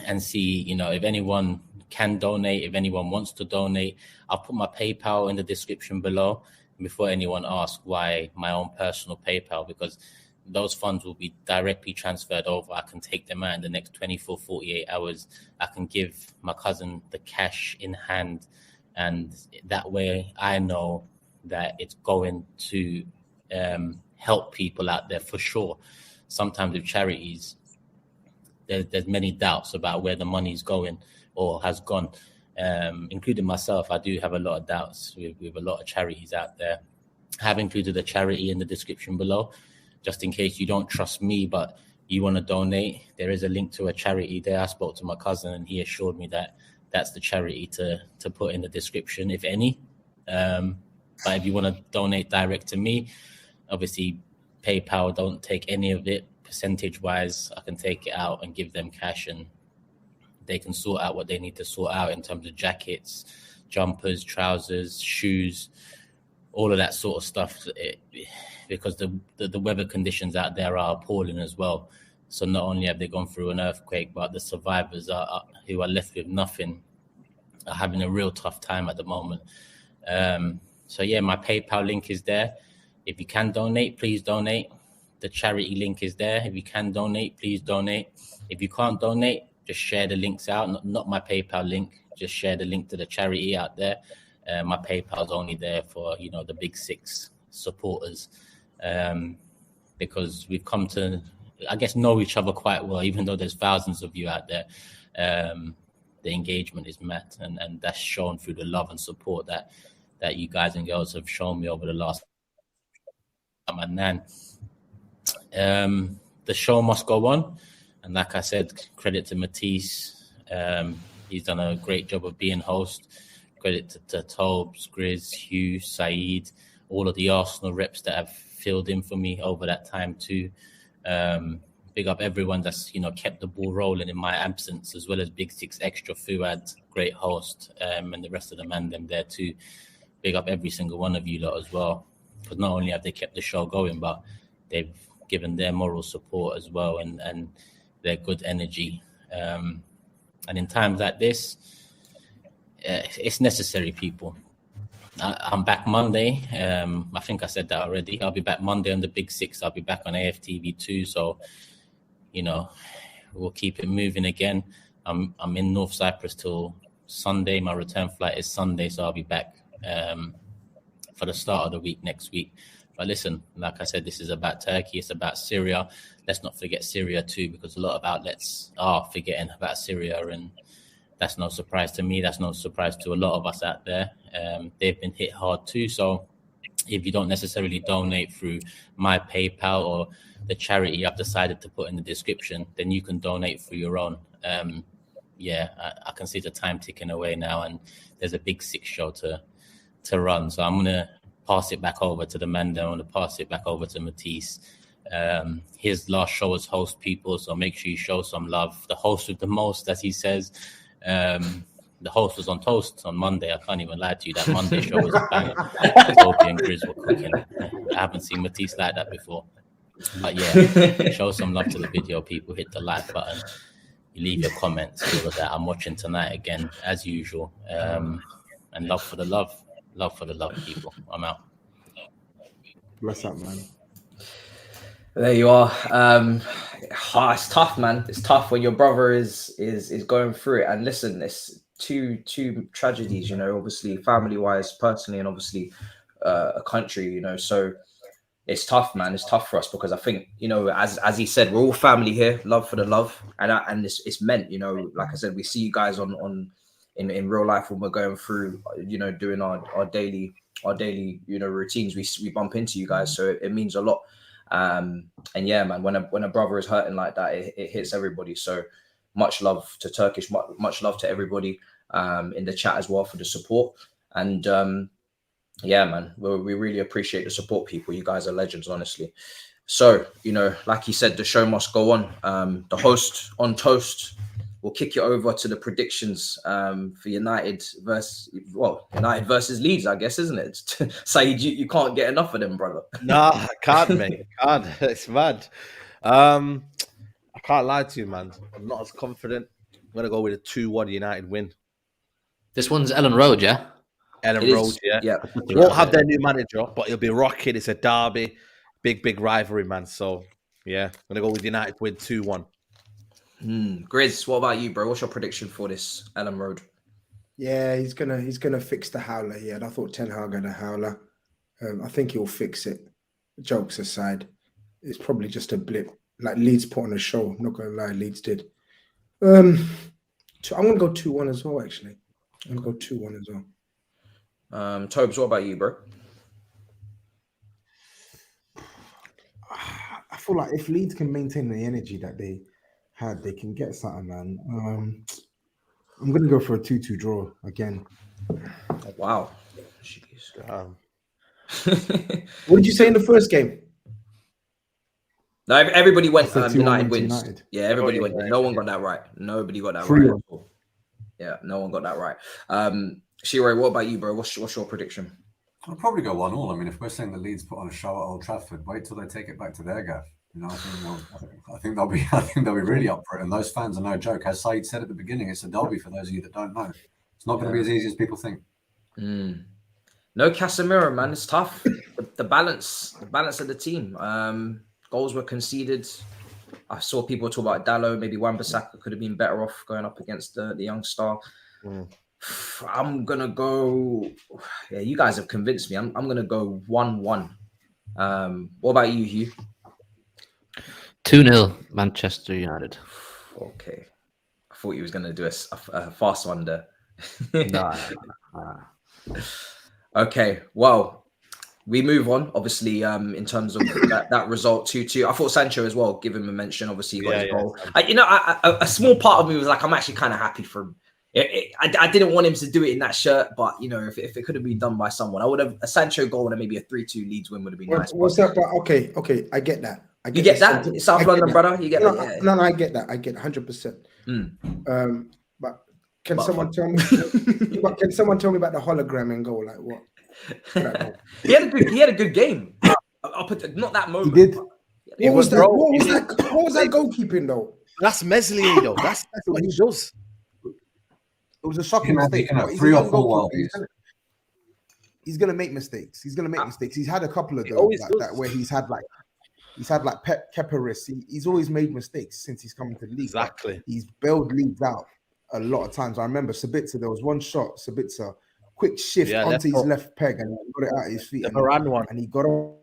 and see, if anyone can donate, if anyone wants to donate. I'll put my PayPal in the description below before anyone asks why my own personal PayPal, because those funds will be directly transferred over. I can take them out in the next 24, 48 hours. I can give my cousin the cash in hand. And that way I know that it's going to help people out there for sure. Sometimes with charities, there's many doubts about where the money's going or has gone, including myself. I do have a lot of doubts with a lot of charities out there. I have included a charity in the description below, just in case you don't trust me, but you want to donate. There is a link to a charity there. I spoke to my cousin and he assured me that that's the charity to put in the description, if any. But if you want to donate direct to me, obviously PayPal don't take any of it. Percentage-wise, I can take it out and give them cash and they can sort out what they need to sort out in terms of jackets, jumpers, trousers, shoes, all of that sort of stuff, because the weather conditions out there are appalling as well. So not only have they gone through an earthquake, but the survivors who are left with nothing are having a real tough time at the moment. So yeah, my PayPal link is there. If you can donate, please donate. The charity link is there. If you can donate, please donate. If you can't donate, just share the links out. Not my PayPal link. Just share the link to the charity out there. My PayPal is only there for the big six supporters, because we've come to, I guess, know each other quite well. Even though there's thousands of you out there, the engagement is met, and that's shown through the love and support that you guys and girls have shown me over the last time. And then the show must go on, and like I said, credit to Matisse. He's done a great job of being host. Credit to TOBS, GRIZZ, HUGH, SAEED, all of the Arsenal reps that have filled in for me over that time too. Big up everyone that's kept the ball rolling in my absence, as well as Big Six Extra, Fuad, great host, and the rest of the man them there too. Big up every single one of you lot as well, because not only have they kept the show going, but they've given their moral support as well, and their good energy. And in times like this, it's necessary, people. I'm back Monday. I think I said that already. I'll be back Monday on the Big Six. I'll be back on AFTV2. So, we'll keep it moving again. I'm in North Cyprus till Sunday. My return flight is Sunday, so I'll be back for the start of the week next week. But listen, like I said, this is about Turkey. It's about Syria. Let's not forget Syria too, because a lot of outlets are forgetting about Syria, and that's no surprise to me. That's no surprise to a lot of us out there. They've been hit hard too. So if you don't necessarily donate through my PayPal or the charity I've decided to put in the description, then you can donate through your own. I can see the time ticking away now, and there's a Big Six show to run. So I'm going to pass it back over to the man. I'm going to pass it back over to Matisse. His last show as host, people, so make sure you show some love. The host with the most, as he says. The host was on toast on Monday. I can't even lie to you. That Monday show was a banger. Toby and GRIZZ were cooking. I haven't seen Matisse like that before. But yeah, show some love to the video, people. Hit the like button. You leave your comments, all of that. I'm watching tonight again, as usual. And love for the love. Love for the love, people. I'm out. Bless up, man. There you are. It's tough, man. It's tough when your brother is going through it. And listen, it's two tragedies, obviously family-wise, personally, and obviously a country, so it's tough, man. It's tough for us because I think, as he said, we're all family here. Love for the love, and it's meant, like I said, we see you guys in real life when we're going through, doing our daily routines. We bump into you guys, so it means a lot. And yeah, man, when a brother is hurting like that, it hits everybody. So much love to Turkish, much love to everybody in the chat as well for the support. And yeah, man, we really appreciate the support, people. You guys are legends, honestly. So, like he said, the show must go on. The host on toast we'll kick it over to the predictions for United versus Leeds, I guess, isn't it? SAEED, you can't get enough of them, brother. Nah, I can't, mate. I can't. It's mad. I can't lie to you, man. I'm not as confident. I'm gonna go with a 2-1 United win. This one's Ellen Road, yeah? Ellen It Road, is, yeah. yeah. Won't have their new manager, but it'll be rocking. It's a derby, big rivalry, man. So yeah, I'm gonna go with United win 2-1. GRIZZ, what about you, bro? What's your prediction for this Ellen Road? Yeah, he's gonna fix the howler. Yeah, and I thought Ten Hag had a howler. I think he'll fix it. Jokes aside, it's probably just a blip. Like Leeds put on a show. I'm not gonna lie, Leeds did. I'm gonna go 2-1 as well. Actually, I'm gonna go 2-1 as well. TOBS, what about you, bro? I feel like if Leeds can maintain the energy that they had, they can get something, man. I'm gonna go for a 2-2 draw again. Oh, wow. Jeez. What did you say in the first game? No, everybody went I said 2-1 United wins wins. to United. Yeah, everybody went. No one got that right. Nobody got that 3-1. right. Yeah, no one got that right. SHEROY, what about you, bro? What's your prediction? I'll probably go 1-1. I mean, if we're saying the Leeds put on a show at Old Trafford, wait till they take it back to their gaff. You know, I think they'll be really up for it. And those fans are no joke. As SAEED said at the beginning, it's a derby for those of you that don't know. It's not going to be as easy as people think. No Casemiro, man. It's tough. The balance of the team. Goals were conceded. I saw people talk about Dallo. Maybe Wan-Bissaka could have been better off going up against the young star. I'm gonna go. Yeah, you guys have convinced me. I'm gonna go 1-1. What about you, Hugh? 2-0 Manchester United. Okay, I thought you was gonna do a fast one there. No. Okay, well, we move on. Obviously, in terms of that result, 2-2. I thought Sancho as well. Give him a mention. Obviously, he got his goal. A small part of me was like, I'm actually kind of happy for him. I didn't want him to do it in that shirt, but if it could have been done by someone, I would have a Sancho goal and maybe a 3-2 Leeds win would have been nice. What's that? But okay, I get that. You get that? It's South London, brother. You get that? Yeah. No, I get that. I get 100%. But can someone tell me? Can someone tell me about the hologram and goal? Like what? He had a good game. I'll put not that moment. He did. What was that goalkeeping though? That's Meslier though. That's what he does. It was a shocking mistake. Three or four He's gonna make mistakes. He's had a couple of those where he's had like Keparis. He's always made mistakes since he's come to the league. Exactly. He's bailed Leeds out a lot of times. I remember Sabitzer. There was one shot. Sabitzer, quick shift onto his left peg and he got it out of his feet. The Varane one. And he got on.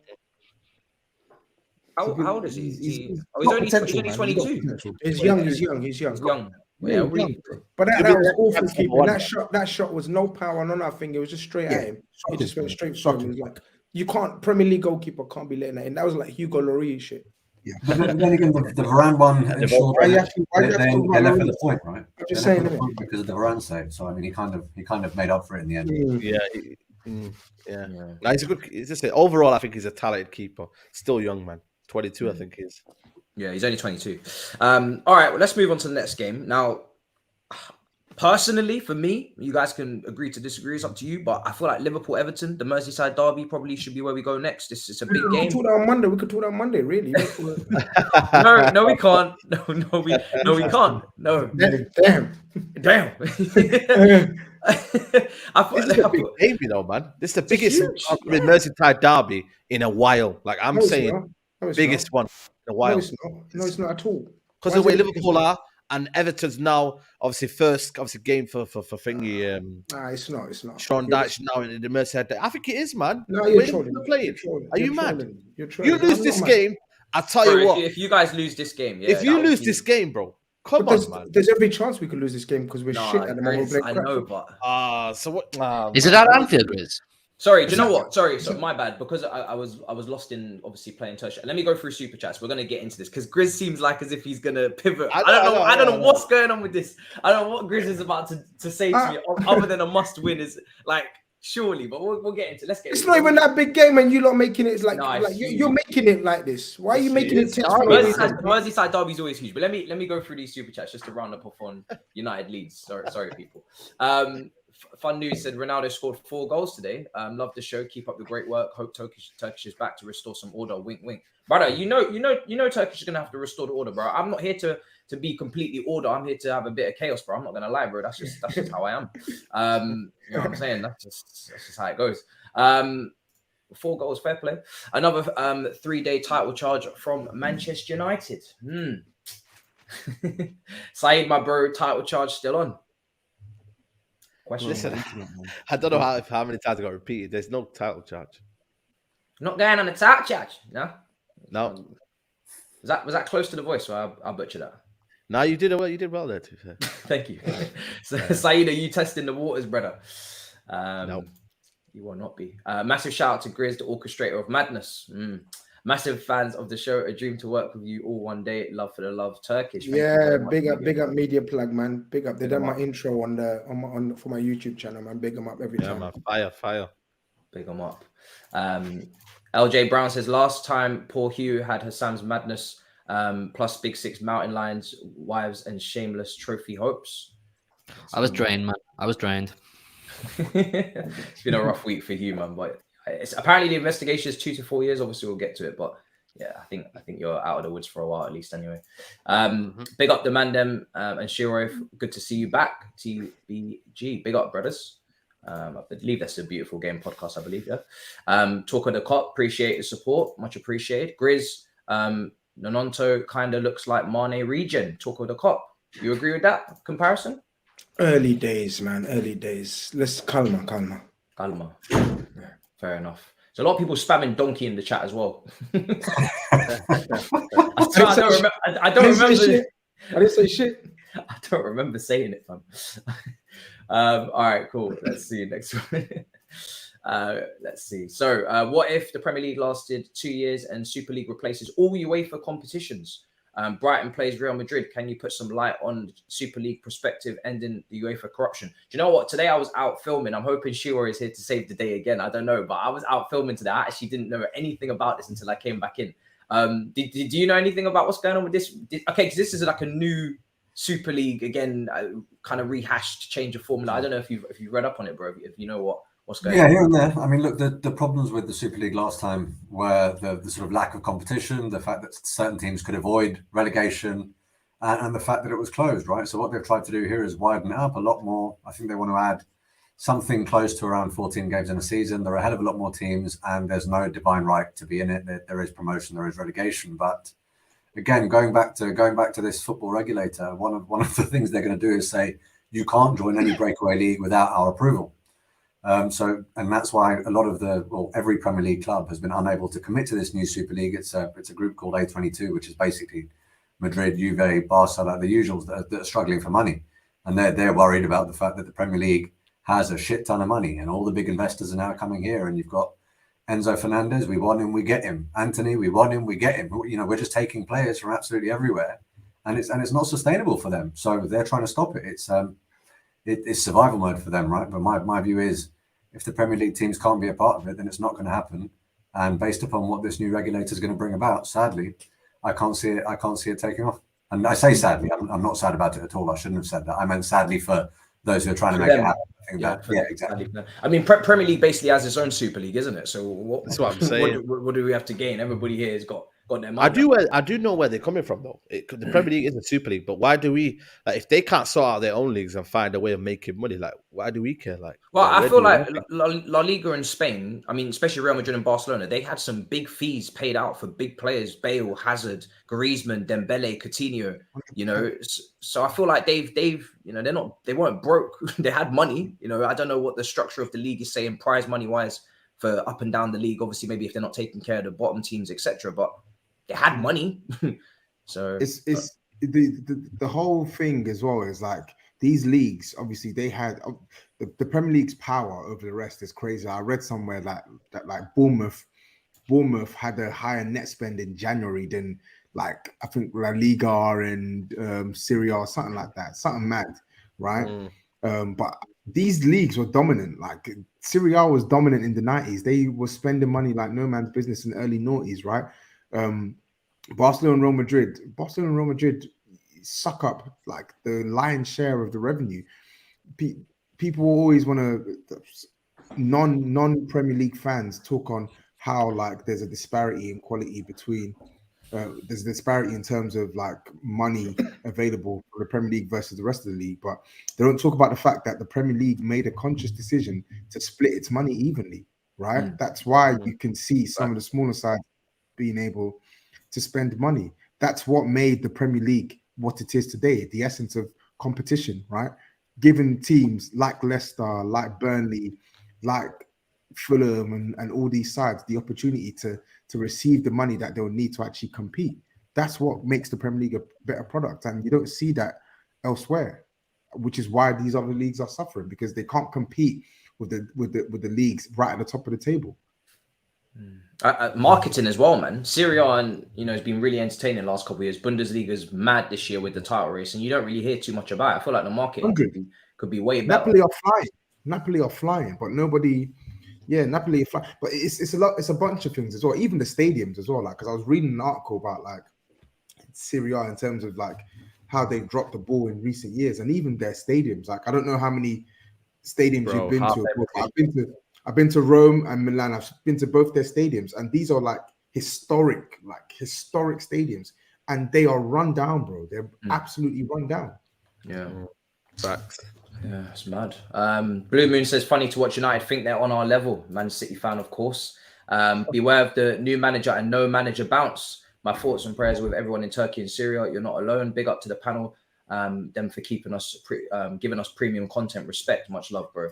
How old is he? He's only 22. He's young. Yeah, really. But that was awful keeping. That shot was no power, no nothing. It was just straight at him. He just went straight for him. Like you can't Premier League goalkeeper can't be letting that in. That was like Hugo Lloris shit. Yeah, but then again, the Varane one ensured they left for the point, right? I'm just saying because of the Varane save. So I mean, he kind of made up for it in the end. Yeah. No, he's a good. It's just overall, I think he's a talented keeper. Still young, man. 22, I think he is. Yeah, he's only 22. All right, well, let's move on to the next game. Now, personally, for me, you guys can agree to disagree. It's up to you. But I feel like Liverpool-Everton, the Merseyside Derby, probably should be where we go next. It's a big game. We could talk on Monday. We could talk on Monday, really. No, we can't. No, we can't. No. Damn. I thought this is a big game, you know, man. This is the biggest Merseyside Derby in a while. Like I'm saying, biggest one in a while. No, it's not at all. Because the way Liverpool are and Everton's now obviously game for thingy. It's not. Sean Dyche now in the Merseyside. I think it is, man. No, you're trolling. Are you mad? You lose this game. I tell you what. If you guys lose this game, if you lose this game, bro. Come on, man. There's every chance we could lose this game because we're shit at the moment. I know, but so what? Is it at Anfield, GRIZZ? Sorry, do you know what? Sorry, my bad. Because I was lost in obviously playing Turkish. Let me go through super chats. We're gonna get into this because GRIZZ seems like as if he's gonna pivot. I don't know what's going on with this. I don't know what GRIZZ is about to say to me other than a must win. Is like Surely, but we'll get into. Let's get. It's into not even that big game, and you lot making it like, No, it's like huge. you're making it like this. Why are you making it tense? Merseyside Derby is always huge. But let me go through these super chats just to round up on United Leeds. Sorry, people. Fun News said Ronaldo scored 4 goals today. Love the show. Keep up the great work. Hope Turkish is back to restore some order. Wink, wink, brother. You know, Turkish is gonna have to restore the order, bro. I'm not here to be completely order. I'm here to have a bit of chaos, bro. I'm not gonna lie, bro. That's just how I am. You know what I'm saying? That's just how it goes. 4 goals, fair play. Another 3-day title charge from Manchester United. SAEED, my bro, title charge still on. Question. Listen, I don't know how many times I got repeated. There's no title charge. Not going on the title charge, no. No. Was that close to the voice? So I butchered that. No, you did well. You did well there, to be fair. Thank you. So, SAEED, are you testing the waters, brother? No. You will not be. Massive shout out to GRIZZ, the orchestrator of madness. Massive fans of the show. A dream to work with you all one day. Love for the love, Turkish. Yeah, big up media plug, man. Big up. They done my intro for my YouTube channel, man. Big them up every time. Man, fire. Big them up. LJ Brown says last time poor Hugh had Hassam's madness plus Big Six mountain lions, wives, and shameless trophy hopes. I was drained, man. I was drained. It's been a rough week for Hugh, man, but it's apparently the investigation is 2 to 4 years. Obviously, we'll get to it, but yeah, I think you're out of the woods for a while at least. Anyway, big up the Mandem and SHEROY. Good to see you back. TBG, big up, brothers. I believe that's a beautiful game podcast. I believe, yeah. Talk of the cop. Appreciate the support. Much appreciated. GRIZZ, Nononto kind of looks like Mane Regen. Talk of the cop. You agree with that comparison? Early days, man. Early days. Let's calma. Yeah, fair enough. There's a lot of people spamming donkey in the chat as well. I don't remember. I didn't say shit. I don't remember saying it, fam. All right, cool. Let's see next one. Let's see. So, what if the Premier League lasted 2 years and Super League replaces all UEFA competitions? Brighton plays Real Madrid. Can you put some light on Super League perspective ending the UEFA corruption? Do you know what? Today I was out filming. I'm hoping SHEROY is here to save the day again. I don't know, but I was out filming today. I actually didn't know anything about this until I came back in. Do you know anything about what's going on with this? Okay, because this is like a new Super League again, kind of rehashed change of formula. I don't know if you've read up on it, bro. If you know what's going on. Yeah, here and there. I mean, look, the problems with the Super League last time were the sort of lack of competition, the fact that certain teams could avoid relegation, and the fact that it was closed, right? So what they've tried to do here is widen it up a lot more. I think they want to add something close to around 14 games in a season. There are a hell of a lot more teams, and there's no divine right to be in it. There is promotion, there is relegation, but again, going back to this football regulator, one of the things they're going to do is say you can't join any breakaway league without our approval. And that's why every Premier League club has been unable to commit to this new Super League. It's a group called A22, which is basically Madrid, Juve, Barca, like the usuals that are struggling for money, and they're worried about the fact that the Premier League has a shit ton of money, and all the big investors are now coming here. And you've got Enzo Fernandez, we want him, we get him. Anthony, we want him, we get him. You know, we're just taking players from absolutely everywhere, and it's not sustainable for them. So they're trying to stop it. It's survival mode for them, right? But my view is, if the Premier League teams can't be a part of it, then it's not going to happen. And based upon what this new regulator is going to bring about, sadly, I can't see it taking off. And I say sadly, I'm not sad about it at all. I shouldn't have said that. I meant sadly for those who are trying to make it happen. Exactly. I mean, Premier League basically has its own Super League, isn't it? So that's what I'm saying. What do we have to gain? Everybody here has got their money. I do know where they're coming from, though. The Premier League is a Super League, but why do we, like, if they can't sort out their own leagues and find a way of making money, like, why do we care? Like, well, I feel like La Liga in Spain, I mean, especially Real Madrid and Barcelona, they had some big fees paid out for big players: Bale, Hazard, Griezmann, Dembele, Coutinho. You know, so I feel like they've you know, they weren't broke. They had money. You know, I don't know what the structure of the league is saying prize money wise for up and down the league. Obviously, maybe if they're not taking care of the bottom teams, etc. But they had money. So it's the whole thing as well is like these leagues, obviously they had the Premier League's power over the rest is crazy. I read somewhere that Bournemouth had a higher net spend in January than, like, I think La Liga and Serie A or something like that, something mad, right? But these leagues were dominant. Like Serie A was dominant in the 90s. They were spending money like no man's business in the early noughties, right? Barcelona and Real Madrid suck up like the lion's share of the revenue. People always want to non Premier League fans talk on how like there's a disparity in quality between there's a disparity in terms of like money available for the Premier League versus the rest of the league, but they don't talk about the fact that the Premier League made a conscious decision to split its money evenly, right? That's why you can see some of the smaller sides being able to spend money. That's what made the Premier League what it is today, the essence of competition, right? Giving teams like Leicester, like Burnley, like Fulham and all these sides the opportunity to receive the money that they'll need to actually compete. That's what makes the Premier League a better product, and you don't see that elsewhere, which is why these other leagues are suffering, because they can't compete with the leagues right at the top of the table. Marketing as well, man. Serie A, and has been really entertaining the last couple of years. Bundesliga's mad this year with the title race, and you don't really hear too much about it. I feel like the marketing could be way better. Napoli are flying, but nobody. Yeah, Napoli are flying, but it's a lot. It's a bunch of things as well. Even the stadiums as well. Like, because I was reading an article about like Serie A in terms of like how they dropped the ball in recent years, and even their stadiums. Like, I don't know how many stadiums you've been to. I've been to Rome and Milan. I've been to both their stadiums, and these are like historic stadiums, and they are run down, bro. They're absolutely run down. Yeah, facts. Yeah, it's mad. Blue Moon says, funny to watch United think they're on our level. Man City fan, of course. Beware of the new manager and no manager bounce. My thoughts and prayers with everyone in Turkey and Syria. You're not alone. Big up to the panel. Them for keeping us, giving us premium content. Respect. Much love, bro.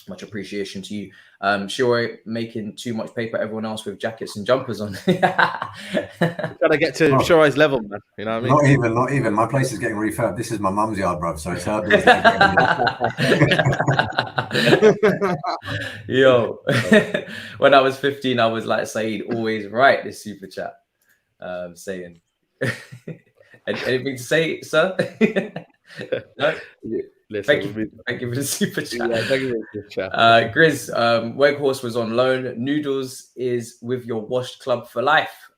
Much appreciation to you. Sheroy making too much paper. Everyone else with jackets and jumpers on. Trying to get to Sheroy's level, man. You know what I mean? Not even. My place is getting refurbed. This is my mum's yard, bro. So it's her. Yo, when I was 15, I was like SAEED, always write this super chat. Saying anything to say, sir? No? Listen, thank you for the super chat. Yeah, thank you for the chat. GRIZZ, Weghorst was on loan. Noodles is with your washed club for life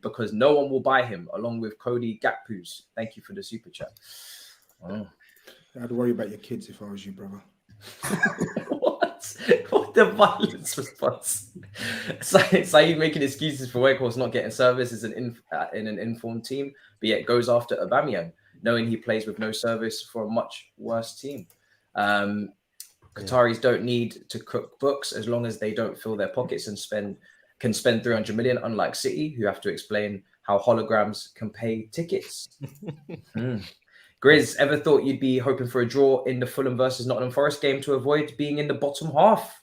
because no one will buy him, along with Cody Gakpoos. Thank you for the super chat. Oh. I'd worry about your kids if I was you, brother. What the violence response? SAEED making excuses for Weghorst not getting service is in an informed team, but yet goes after Aubameyang, knowing he plays with no service for a much worse team. Qataris don't need to cook books as long as they don't fill their pockets and can spend 300 million, unlike City, who have to explain how holograms can pay tickets. GRIZZ, ever thought you'd be hoping for a draw in the Fulham versus Nottingham Forest game to avoid being in the bottom half?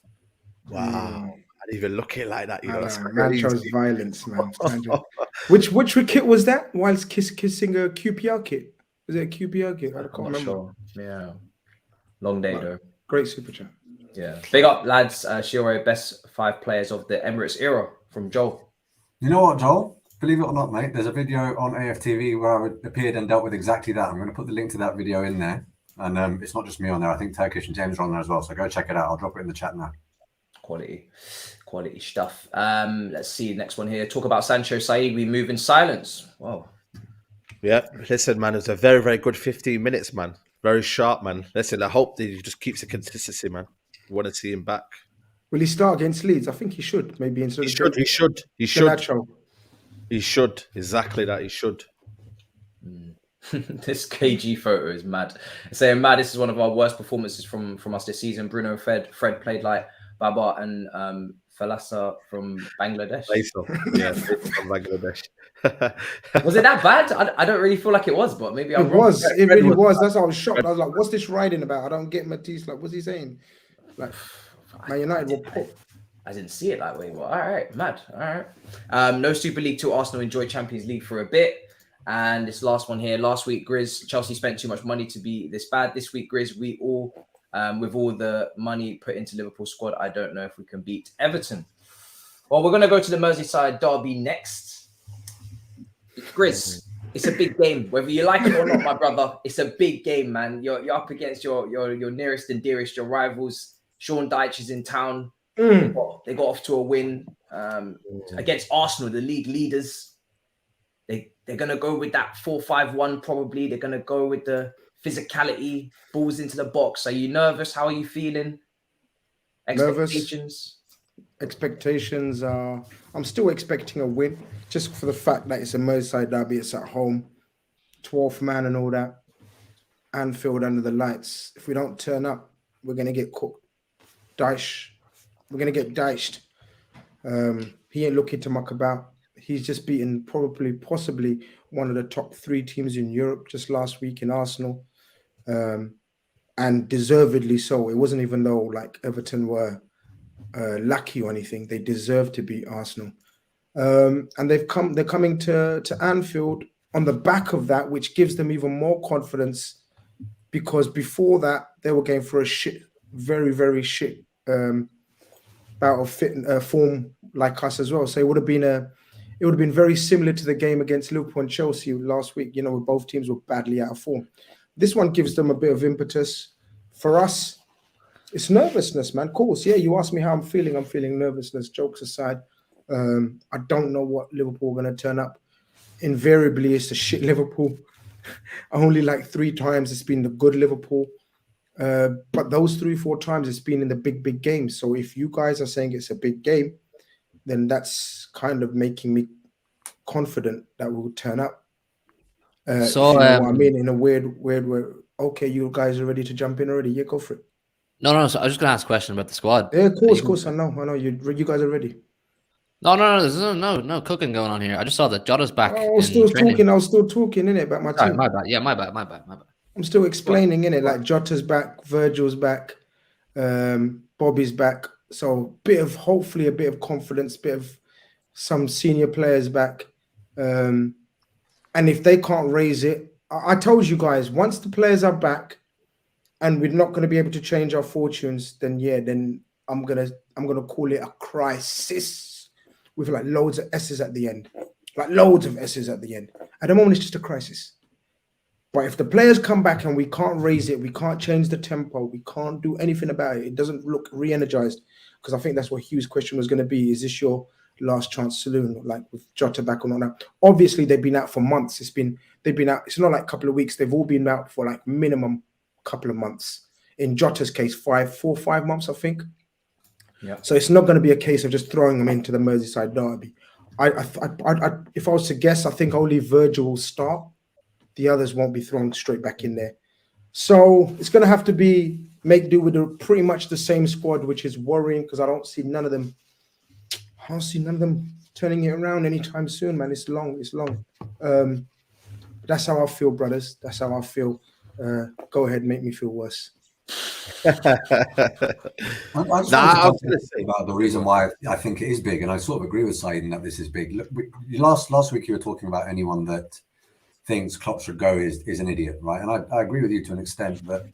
Wow. I didn't even look at it like that. Man chose violence, man. Which kit was that? Whilst kissing a QPR kit? Was it a QPR kit? I can't remember. Sure. Yeah. Long day, though. Great super chat. Yeah. Big up, lads. Sheroy, best 5 players of the Emirates era from Joel. You know what, Joel? Believe it or not, mate, there's a video on AFTV where I appeared and dealt with exactly that. I'm going to put the link to that video in there. And it's not just me on there. I think Turkish and James are on there as well. So go check it out. I'll drop it in the chat now. Quality stuff. Let's see. Next one here. Talk about Sancho SAEED. We move in silence. Whoa. Yeah. Listen, man, it's a very, very good 15 minutes, man. Very sharp, man. Listen, I hope that he just keeps the consistency, man. We want to see him back. Will he start against Leeds? I think he should. Maybe instead He should. He should. Exactly that. He should. This KG photo is mad. Saying mad, this is one of our worst performances from us this season. Bruno Fred played like Baba and Falasa from Bangladesh. Yeah, from Bangladesh. Was it that bad? I don't really feel like it was, but maybe I'm wrong. It really was. That's why I was shocked. I was like, what's this riding about? I don't get Matisse. Like, what's he saying? Like, Man United will pop. I didn't see it that way. Well, all right, mad. All right. No Super League 2. Arsenal enjoy Champions League for a bit. And this last one here. Last week, GRIZZ, Chelsea spent too much money to be this bad. This week, GRIZZ, we all, with all the money put into Liverpool squad, I don't know if we can beat Everton. Well, we're going to go to the Merseyside Derby next. GRIZZ, it's a big game. Whether you like it or not, my brother, it's a big game, man. You're up against your nearest and dearest, your rivals. Sean Dyche is in town. They got off to a win against Arsenal, the league leaders. They're gonna go with that 4-5-1 probably. They're gonna go with the physicality, balls into the box. Are you nervous? How are you feeling? Expectations? Expectations are, I'm still expecting a win, just for the fact that it's a Merseyside derby, it's at home, 12th man and all that. Anfield under the lights. If we don't turn up, we're gonna get cooked. We're gonna get diced. He ain't looking to muck about. He's just beaten possibly one of the top 3 teams in Europe just last week in Arsenal, and deservedly so. It wasn't even though like Everton were lucky or anything. They deserve to beat Arsenal, and they're coming to Anfield on the back of that, which gives them even more confidence, because before that they were going for a very, very shit bout of form like us as well. So it would have been very similar to the game against Liverpool and Chelsea last week, where both teams were badly out of form. This one gives them a bit of impetus. For us, it's nervousness, man. Of course, yeah, you asked me how I'm feeling. I'm feeling nervousness. Jokes aside, I don't know what Liverpool are going to turn up. Invariably, it's the shit Liverpool. Only like 3 times it's been the good Liverpool. But those 3-4 times it's been in the big games. So if you guys are saying it's a big game, then that's kind of making me confident that we'll turn up. So you know what I mean, in a weird way. Okay, you guys are ready to jump in already? Yeah, go for it. No. So I was just gonna ask a question about the squad. Yeah, of course. I know. You guys are ready. No. There's no cooking going on here. I just saw that Jota's back. I was still talking in it about my team. My bad. Yeah, my bad. I'm still explaining in it. Like Jota's back, Virgil's back, Bobby's back. So hopefully a bit of confidence, bit of some senior players back. And if they can't raise it, I told you guys, once the players are back and we're not going to be able to change our fortunes, then I'm gonna call it a crisis with like loads of S's at the end. Like loads of S's at the end. At the moment, it's just a crisis. But if the players come back and we can't raise it, we can't change the tempo, we can't do anything about it, it doesn't look re-energized, because I think that's what Hugh's question was going to be. Is this your last chance saloon, like with Jota back or not? Obviously, they've been out for months. They've been out. It's not like a couple of weeks. They've all been out for like minimum couple of months. In Jota's case, 5 months, I think. Yeah. So it's not going to be a case of just throwing them into the Merseyside derby. If I was to guess, I think only Virgil will start. The others won't be thrown straight back in there. So it's going to have to make do with pretty much the same squad, which is worrying, because I don't see none of them turning it around anytime soon, man. It's long. That's how I feel, brothers. That's how I feel. Go ahead, make me feel worse. I was going to say about the reason why I think it is big, and I sort of agree with SAEED in that this is big. Look, last week you were talking about anyone that thinks Klopp should go is an idiot, right? And I agree with you to an extent, but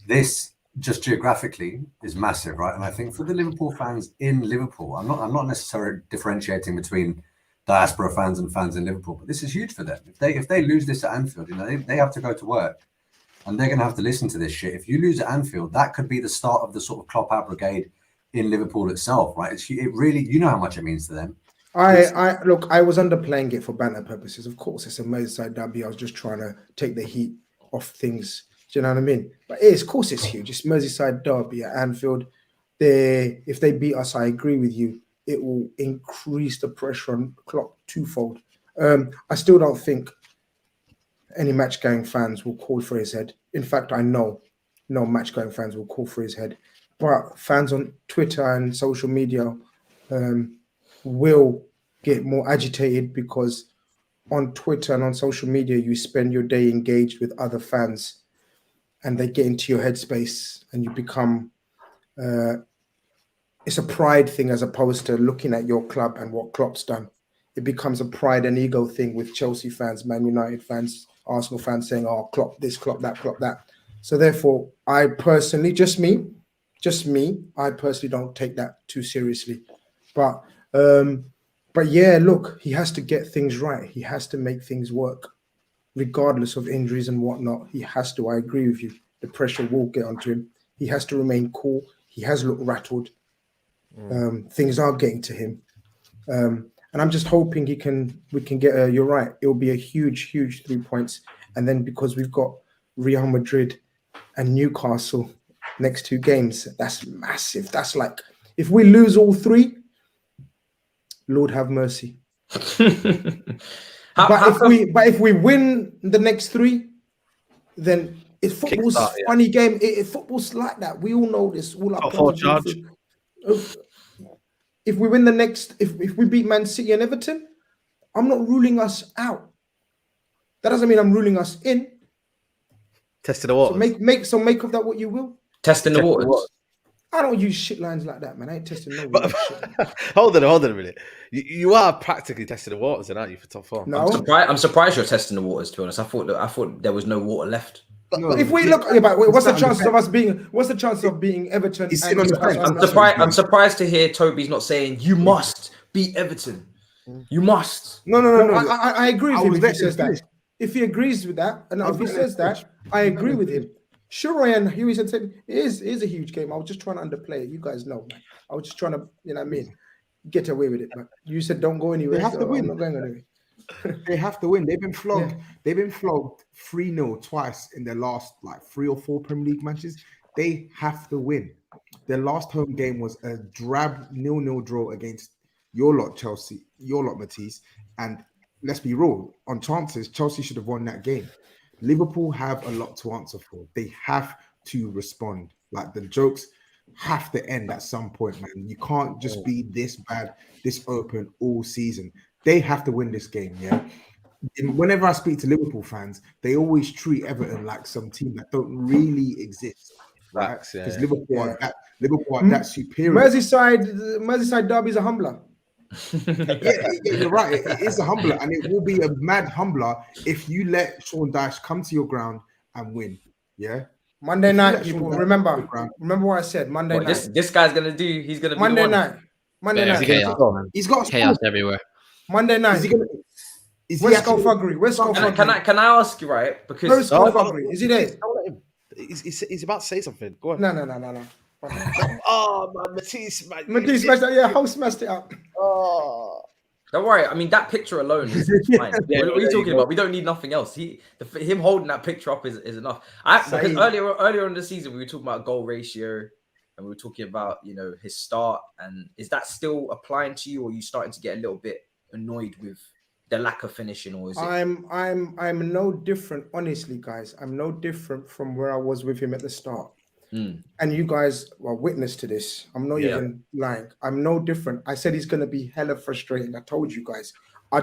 this just geographically is massive, right? And I think for the Liverpool fans in Liverpool, I'm not necessarily differentiating between diaspora fans and fans in Liverpool, but this is huge for them. If they lose this at Anfield, they have to go to work and they're going to have to listen to this shit. If you lose at Anfield, that could be the start of the sort of Klopp out brigade in Liverpool itself, right? It really, you know how much it means to them. Look, I was underplaying it for banter purposes. Of course, it's a Merseyside derby. I was just trying to take the heat off things. Do you know what I mean? But of course, it's huge. It's Merseyside derby at Anfield. If they beat us, I agree with you. It will increase the pressure on Klopp twofold. I still don't think any match-going fans will call for his head. In fact, I know no match-going fans will call for his head. But fans on Twitter and social media will get more agitated, because on Twitter and on social media, you spend your day engaged with other fans and they get into your headspace and you become, it's a pride thing as opposed to looking at your club and what Klopp's done. It becomes a pride and ego thing with Chelsea fans, Man United fans, Arsenal fans saying, oh, Klopp this, Klopp that, Klopp that. So therefore, I personally, just me, I personally don't take that too seriously. But yeah, look, he has to get things right. He has to make things work. regardless of injuries and whatnot. He has to. I agree with you. The pressure will get onto him. He has to remain cool. He has looked rattled. Things are getting to him. And I'm just hoping we can get you're right. It'll be a huge 3 points. And then because we've got Real Madrid and Newcastle next 2 games, that's massive. That's like, if we lose all 3, Lord have mercy. If we win the next 3, then it's football's funny game. Football's like that. We all know this. All our charge. If we win the next, if we beat Man City and Everton, I'm not ruling us out. That doesn't mean I'm ruling us in. Testing the waters. So make of that what you will. Testing the waters. I don't use shit lines like that, man. I ain't testing no shit. Hold on a minute. You are practically testing the waters, aren't you, for top 4? No, I'm surprised you're testing the waters. To be honest, I thought there was no water left. No, if we look, what's the chances of us being? What's the chance of being Everton? I'm surprised to hear Toby's not saying you must beat Everton. You must. No. I agree with him if he says that. If he agrees with that, and if he says that, I agree with him. SHEROY and Hughie said it is a huge game. I was just trying to underplay it. You guys know, man. I was just trying to, you know what I mean, get away with it. Man. You said don't go anywhere. They have to win. I'm not going anywhere. They have to win. They've been flogged. Yeah. They've been flogged 3-0 twice in their last 3 or 4 Premier League matches. They have to win. Their last home game was a drab 0-0 draw against your lot, Chelsea, your lot, Matisse. And let's be real, on chances, Chelsea should have won that game. Liverpool have a lot to answer for. They have to respond. Like, the jokes have to end at some point, man. You can't just be this bad, this open all season. They have to win this game, yeah? And whenever I speak to Liverpool fans, they always treat Everton like some team that don't really exist, right? Because Liverpool are that superior. Merseyside Derby is a humbler. yeah, you're right. It is a humbler, and it will be a mad humbler if you let Sean Dyche come to your ground and win. Yeah. Monday night, people. Remember what I said. Monday night. This guy's gonna do. He's gonna be Monday night. Monday night. He's got chaos everywhere. Monday night. Where's THUGGERY? Can I ask you, right? Because where's THUGGERY? Is he there? He's about to say something. Go on. No. Oh man, Matisse smashed it. Yeah, how smashed it up? Oh, don't worry. I mean, that picture alone is fine. What are you talking about? We don't need nothing else. Him holding that picture up is enough. Because earlier in the season we were talking about goal ratio, and we were talking about his start. And is that still applying to you, or are you starting to get a little bit annoyed with the lack of finishing, or is it? I'm no different, honestly, guys. I'm no different from where I was with him at the start. And you guys are witness to this. I'm not even lying. I'm no different. I said he's going to be hella frustrating. I told you guys I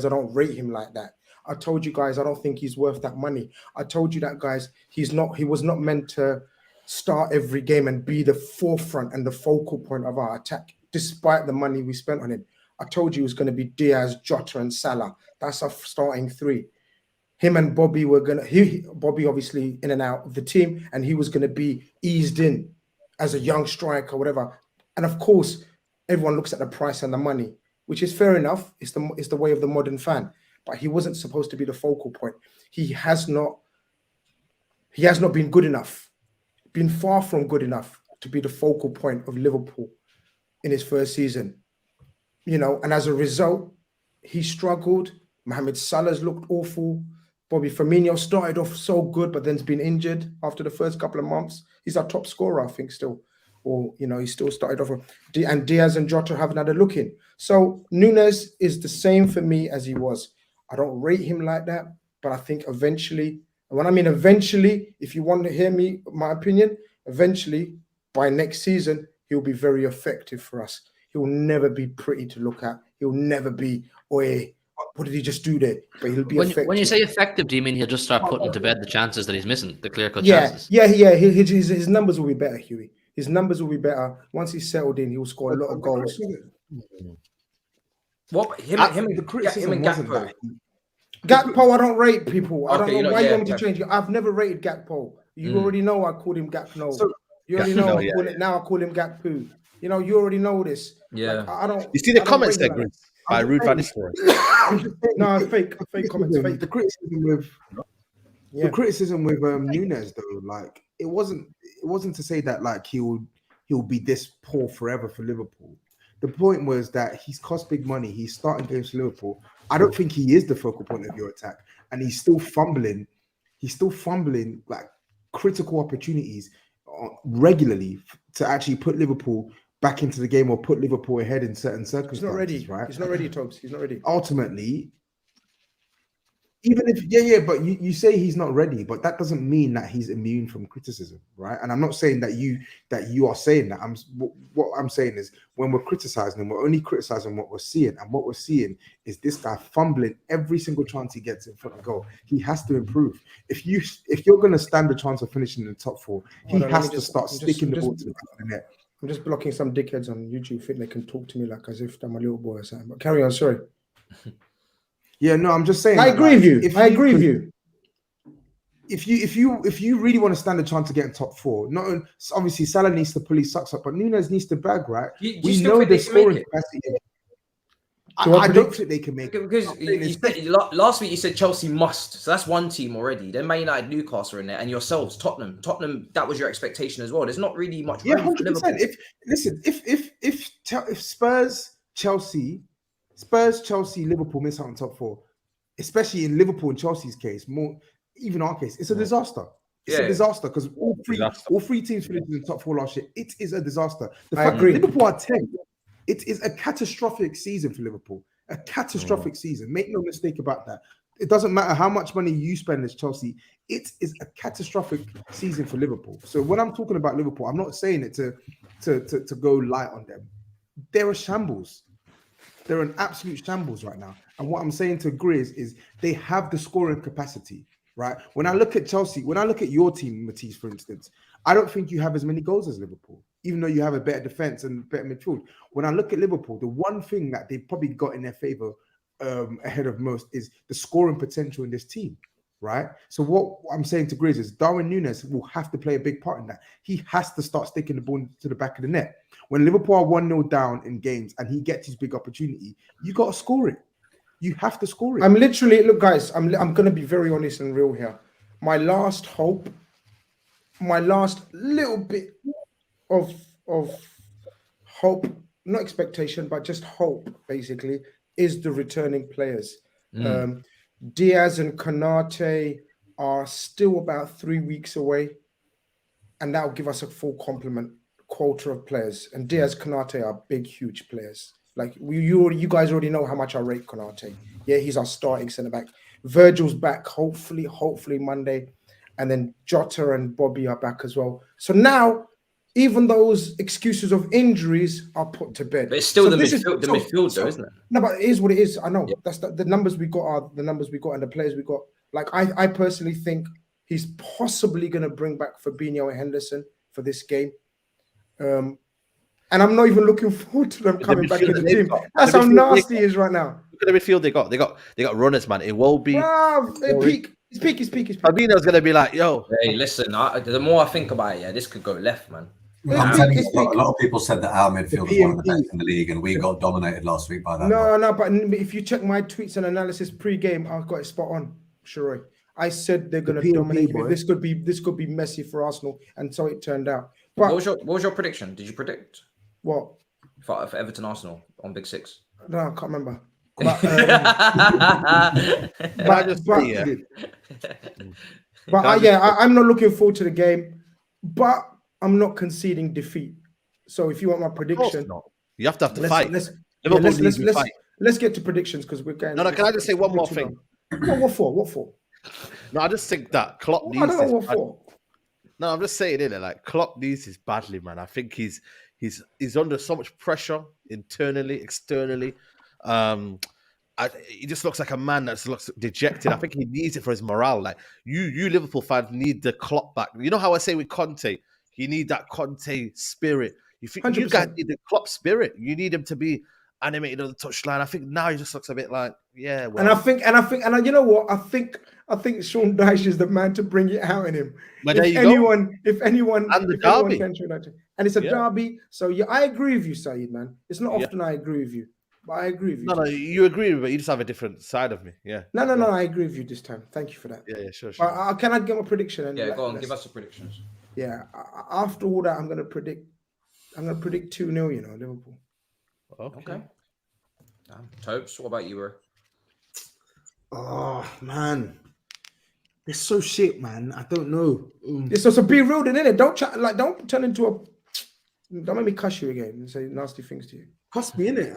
don't rate him like that. I told you guys I don't think he's worth that money. I told you that, guys, he was not meant to start every game and be the forefront and the focal point of our attack, despite the money we spent on him. I told you it was going to be Diaz, Jota, and Salah. That's our starting 3. Him and Bobby Bobby obviously in and out of the team, and he was going to be eased in as a young striker, whatever. And of course, everyone looks at the price and the money, which is fair enough. It's the way of the modern fan. But he wasn't supposed to be the focal point. He has not been good enough, been far from good enough to be the focal point of Liverpool in his first season. And as a result, he struggled. Mohamed Salah's looked awful. Bobby Firmino started off so good, but then's been injured after the first couple of months. He's our top scorer, I think, still. Or, he still started off. And Diaz and Jota haven't had a look in. So Nunes is the same for me as he was. I don't rate him like that, but I think eventually, and when I mean eventually, if you want to hear me, my opinion, eventually, by next season, he'll be very effective for us. He'll never be pretty to look at. He'll never be, what did he just do there? But he'll be effective. When you say effective, do you mean he'll just start putting to bed the chances that he's missing, the clear-cut chances? Yeah. His numbers will be better, Hughie. His numbers will be better. Once he's settled in, he will score a lot of goals. What? Him and Gakpo? Gakpo, I don't rate people. I don't know why you want me to change it. I've never rated Gakpo. You already know I called him Gakpo. So, you already know I call him Gakpo. You already know this. Yeah. Like, I don't. You see the comments there, Grizz? by Ruud van Nistelrooy. No, fake comments. Fake. The criticism with Yeah. the criticism with Nunes though, like it wasn't to say that like he'll be this poor forever for Liverpool. The point was that he's cost big money. He's starting games for Liverpool. I don't think he is the focal point of your attack, and he's still fumbling. He's still fumbling like critical opportunities regularly to actually put Liverpool back into the game or put Liverpool ahead in certain circumstances. He's not ready, right? He's not ready, TOBS. He's not ready. Ultimately, even if but you say he's not ready, but that doesn't mean that he's immune from criticism, right? And I'm not saying that you are saying that. What I'm saying is when we're criticizing him, we're only criticizing what we're seeing, and what we're seeing is this guy fumbling every single chance he gets in front of goal. He has to improve. If you're going to stand a chance of finishing in the top four, he has to start sticking the ball to the back of the net. I'm just blocking some dickheads on YouTube think they can talk to me like as if I'm a little boy or something. But carry on, sorry. Yeah, no, I'm just saying. I agree with you. I agree with you. If you really want to stand a chance to get in top four, not obviously Salah needs to pull his socks up, but Nunes needs to bag, right? We know the scoring capacity. I don't think they can make it because you said, last week you said Chelsea must, so that's one team already. Then Man United, Newcastle in there, and yourselves, Tottenham. That was your expectation as well. There's not really much. Yeah, 100%. If Spurs, Chelsea, Liverpool miss out on top four, especially in Liverpool and Chelsea's case, more even our case, it's a disaster. It's a disaster because all three teams finished in the top four last year. It is a disaster. The fact that Liverpool are 10, it is a catastrophic season for Liverpool. A catastrophic season. Make no mistake about that. It doesn't matter how much money you spend as Chelsea. It is a catastrophic season for Liverpool. So when I'm talking about Liverpool, I'm not saying it to go light on them. They're a shambles. They're an absolute shambles right now. And what I'm saying to GRIZZ is they have the scoring capacity, right? When I look at Chelsea, when I look at your team, Matisse, for instance, I don't think you have as many goals as Liverpool, even though you have a better defense and better midfield. When I look at Liverpool, the one thing that they've probably got in their favor ahead of most is the scoring potential in this team, right? So what I'm saying to GRIZZ is Darwin Núñez will have to play a big part in that. He has to start sticking the ball to the back of the net. When Liverpool are 1-0 down in games and he gets his big opportunity, you got to score it. You have to score it. I'm literally, look, guys, I'm going to be very honest and real here. My last hope, my last little bit of hope, not expectation, but just hope, basically, is the returning players. Diaz and Konate are still about 3 weeks away, and that will give us a full complement quota of players. And Diaz, Konate are big, huge players. Like you guys already know how much I rate Konate. Yeah, he's our starting centre back. Virgil's back, hopefully Monday, and then Jota and Bobby are back as well. So now, even those excuses of injuries are put to bed. But it's still the midfield, though, isn't it? No, but it is what it is. I know. Yeah. That's the numbers we got are the numbers we got and the players we got. Like I personally think he's possibly going to bring back Fabinho and Henderson for this game. And I'm not even looking forward to them coming back in the team. That's how nasty he is right now. Look at the midfield they got. They got runners, man. It will be. His peak. Fabinho's gonna be like, yo. Hey, listen. The more I think about it, yeah, this could go left, man. A lot of people said that our midfield was one of the best in the league, and we got dominated last week by that. No, but if you check my tweets and analysis pre-game, I've got it spot on, SHEROY. I said they're gonna dominate. This could be messy for Arsenal, and so it turned out. But what was your prediction? Did you predict what for Everton Arsenal on Big Six? No, I can't remember. I'm not looking forward to the game, but I'm not conceding defeat. So if you want my prediction, you have to fight. Let's get to predictions because we're going. No, can I just say one more thing? What for? No, I just think that Klopp needs. I don't know what for. No, I'm just saying it. Like Klopp needs this badly, man. I think he's under so much pressure internally, externally. He just looks like a man that looks dejected. I think he needs it for his morale. Like you Liverpool fans need the Klopp back. You know how I say with Conte, you need that Conte spirit. You think 100%. You guys need the Klopp spirit. You need him to be animated on the touchline. I think now he just looks a bit like, yeah. Well. And you know what? I think Sean Dyche is the man to bring it out in him. But if anyone, and the derby, and it's a derby. So yeah, I agree with you, SAEED, man. It's not often I agree with you. But I agree with you. No, you agree with me, but you just have a different side of me. Yeah. No, I agree with you this time. Thank you for that. Yeah, sure. But can I get my prediction? And Yeah, go on, give us the predictions. Yeah, after all that, I'm gonna predict 2-0. You know, Liverpool. Okay. Tobes, what about you, bro? Oh man, it's so shit, man. I don't know. It's also be real, then, innit? Don't turn into a. Don't make me cuss you again and say nasty things to you. Cuss me, innit?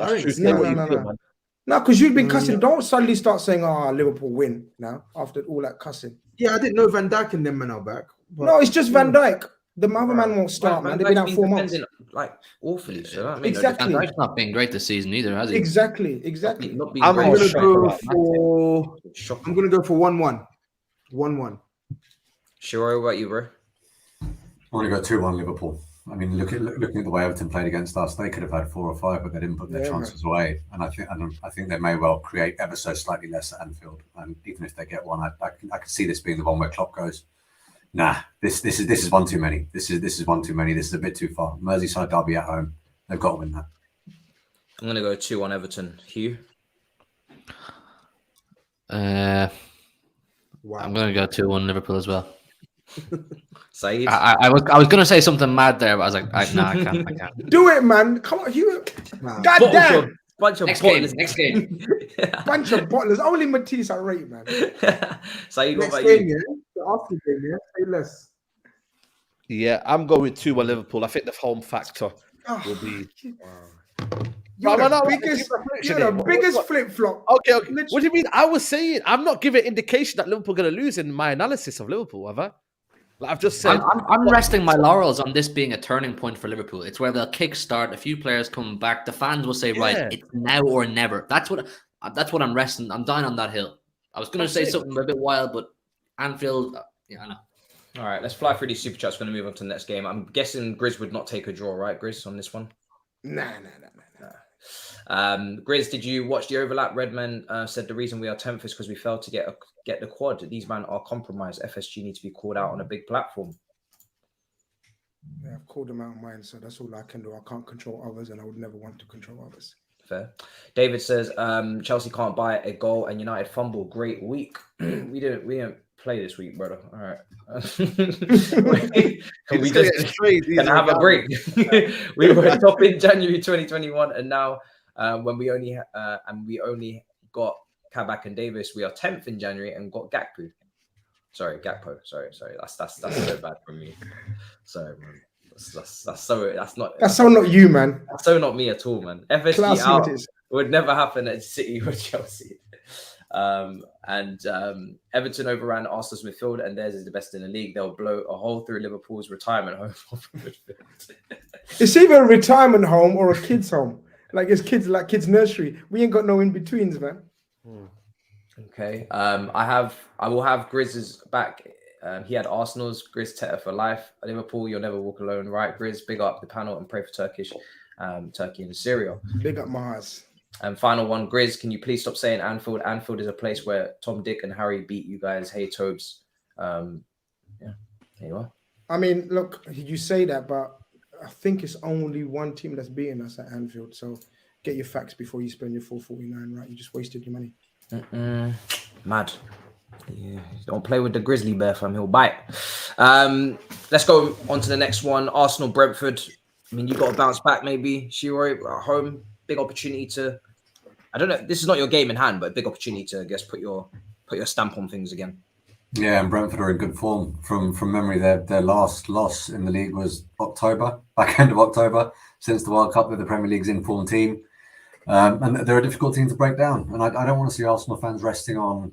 No, because you've been cussing. Don't suddenly start saying, Liverpool win now after all that cussing. Yeah, I didn't know Van Dijk and them men are back. No, it's just Van Dijk. The other man won't start, man. They've been out 4 months. Like, awfully. So that Exactly. Van Dijk's not been great this season either, has he? Exactly. I'm going to go for 1-1. 1-1. Sure, what about you, bro? I'm going to go 2-1 Liverpool. I mean, looking at the way Everton played against us, they could have had 4 or 5, but they didn't put their chances away. And I think they may well create ever so slightly less at Anfield. And even if they get one, I can see this being the one where Klopp goes, nah, this is one too many. This is one too many. This is a bit too far. Merseyside Derby at home, they've got to win that. I'm going to go 2-1 Everton. Hugh? I'm going to go 2-1 Liverpool as well. SAEED? I was going to say something mad there, but I was like, I can't. Do it, man. Come on, Hugh. God damn. Bunch of Next game. Bunch of bottlers. Only Matisse I rate, man. SAEED, what about game, you? yeah? The after game, yeah? Say less. Yeah, I'm going with 2-1 Liverpool. I think the home factor will be. You're the biggest flip-flop. Okay. What do you mean? I was saying I'm not giving indication that Liverpool are going to lose in my analysis of Liverpool, have I? Like I've just said. I'm resting my laurels on this being a turning point for Liverpool. It's where they'll kickstart, a few players come back. The fans will say, right, it's now or never. That's what I'm resting. I'm dying on that hill. I was going to say something a bit wild, but Anfield, I know. All right, let's fly through these super chats. We're going to move on to the next game. I'm guessing GRIZZ would not take a draw, right, GRIZZ, on this one? Nah. GRIZZ, did you watch the overlap? Redman said the reason we are 10th is because we failed to get the quad. These men are compromised. FSG need to be called out on a big platform. Yeah, I've called them out on mine, so that's all I can do. I can't control others, and I would never want to control others. Fair. David says Chelsea can't buy a goal and United fumble. Great week. we didn't play this week, brother. All right. Can we just have a break? We were top in January 2021, and now when we only got Kabak and Davis, we are 10th in January and got Gakpo. Sorry. That's so bad from me. Sorry, man. That's so not you, man. That's so not me at all, man. FSG out would never happen at City or Chelsea. Everton overran Arsenal's midfield, and theirs is the best in the league. They'll blow a hole through Liverpool's retirement home. It's either a retirement home or a kid's home. Like it's kids nursery. We ain't got no in betweens, man. Okay. I will have GRIZZ's back. He had Arsenal's. GRIZZ Teta for life. Liverpool, you'll never walk alone, right? GRIZZ, big up the panel and pray for Turkish, Turkey and Syria. Big up Mars. And final one, GRIZZ, can you please stop saying Anfield? Anfield is a place where Tom, Dick, and Harry beat you guys. Hey, Tobes. Yeah, there you are. I mean, look, you say that, but I think it's only one team that's beating us at Anfield. So get your facts before you spend your 449, right? You just wasted your money. Mad. Yeah, don't play with the grizzly bear, fam. He'll bite. Let's go on to the next one. Arsenal, Brentford. I mean, you got to bounce back, maybe. SHEROY at home. Big opportunity to. I don't know. This is not your game in hand, but a big opportunity to, I guess, put your stamp on things again. Yeah, and Brentford are in good form. From memory, their last loss in the league was back end of October. Since the World Cup, they're the Premier League's in-form team. And they're a difficult team to break down. And I don't want to see Arsenal fans resting on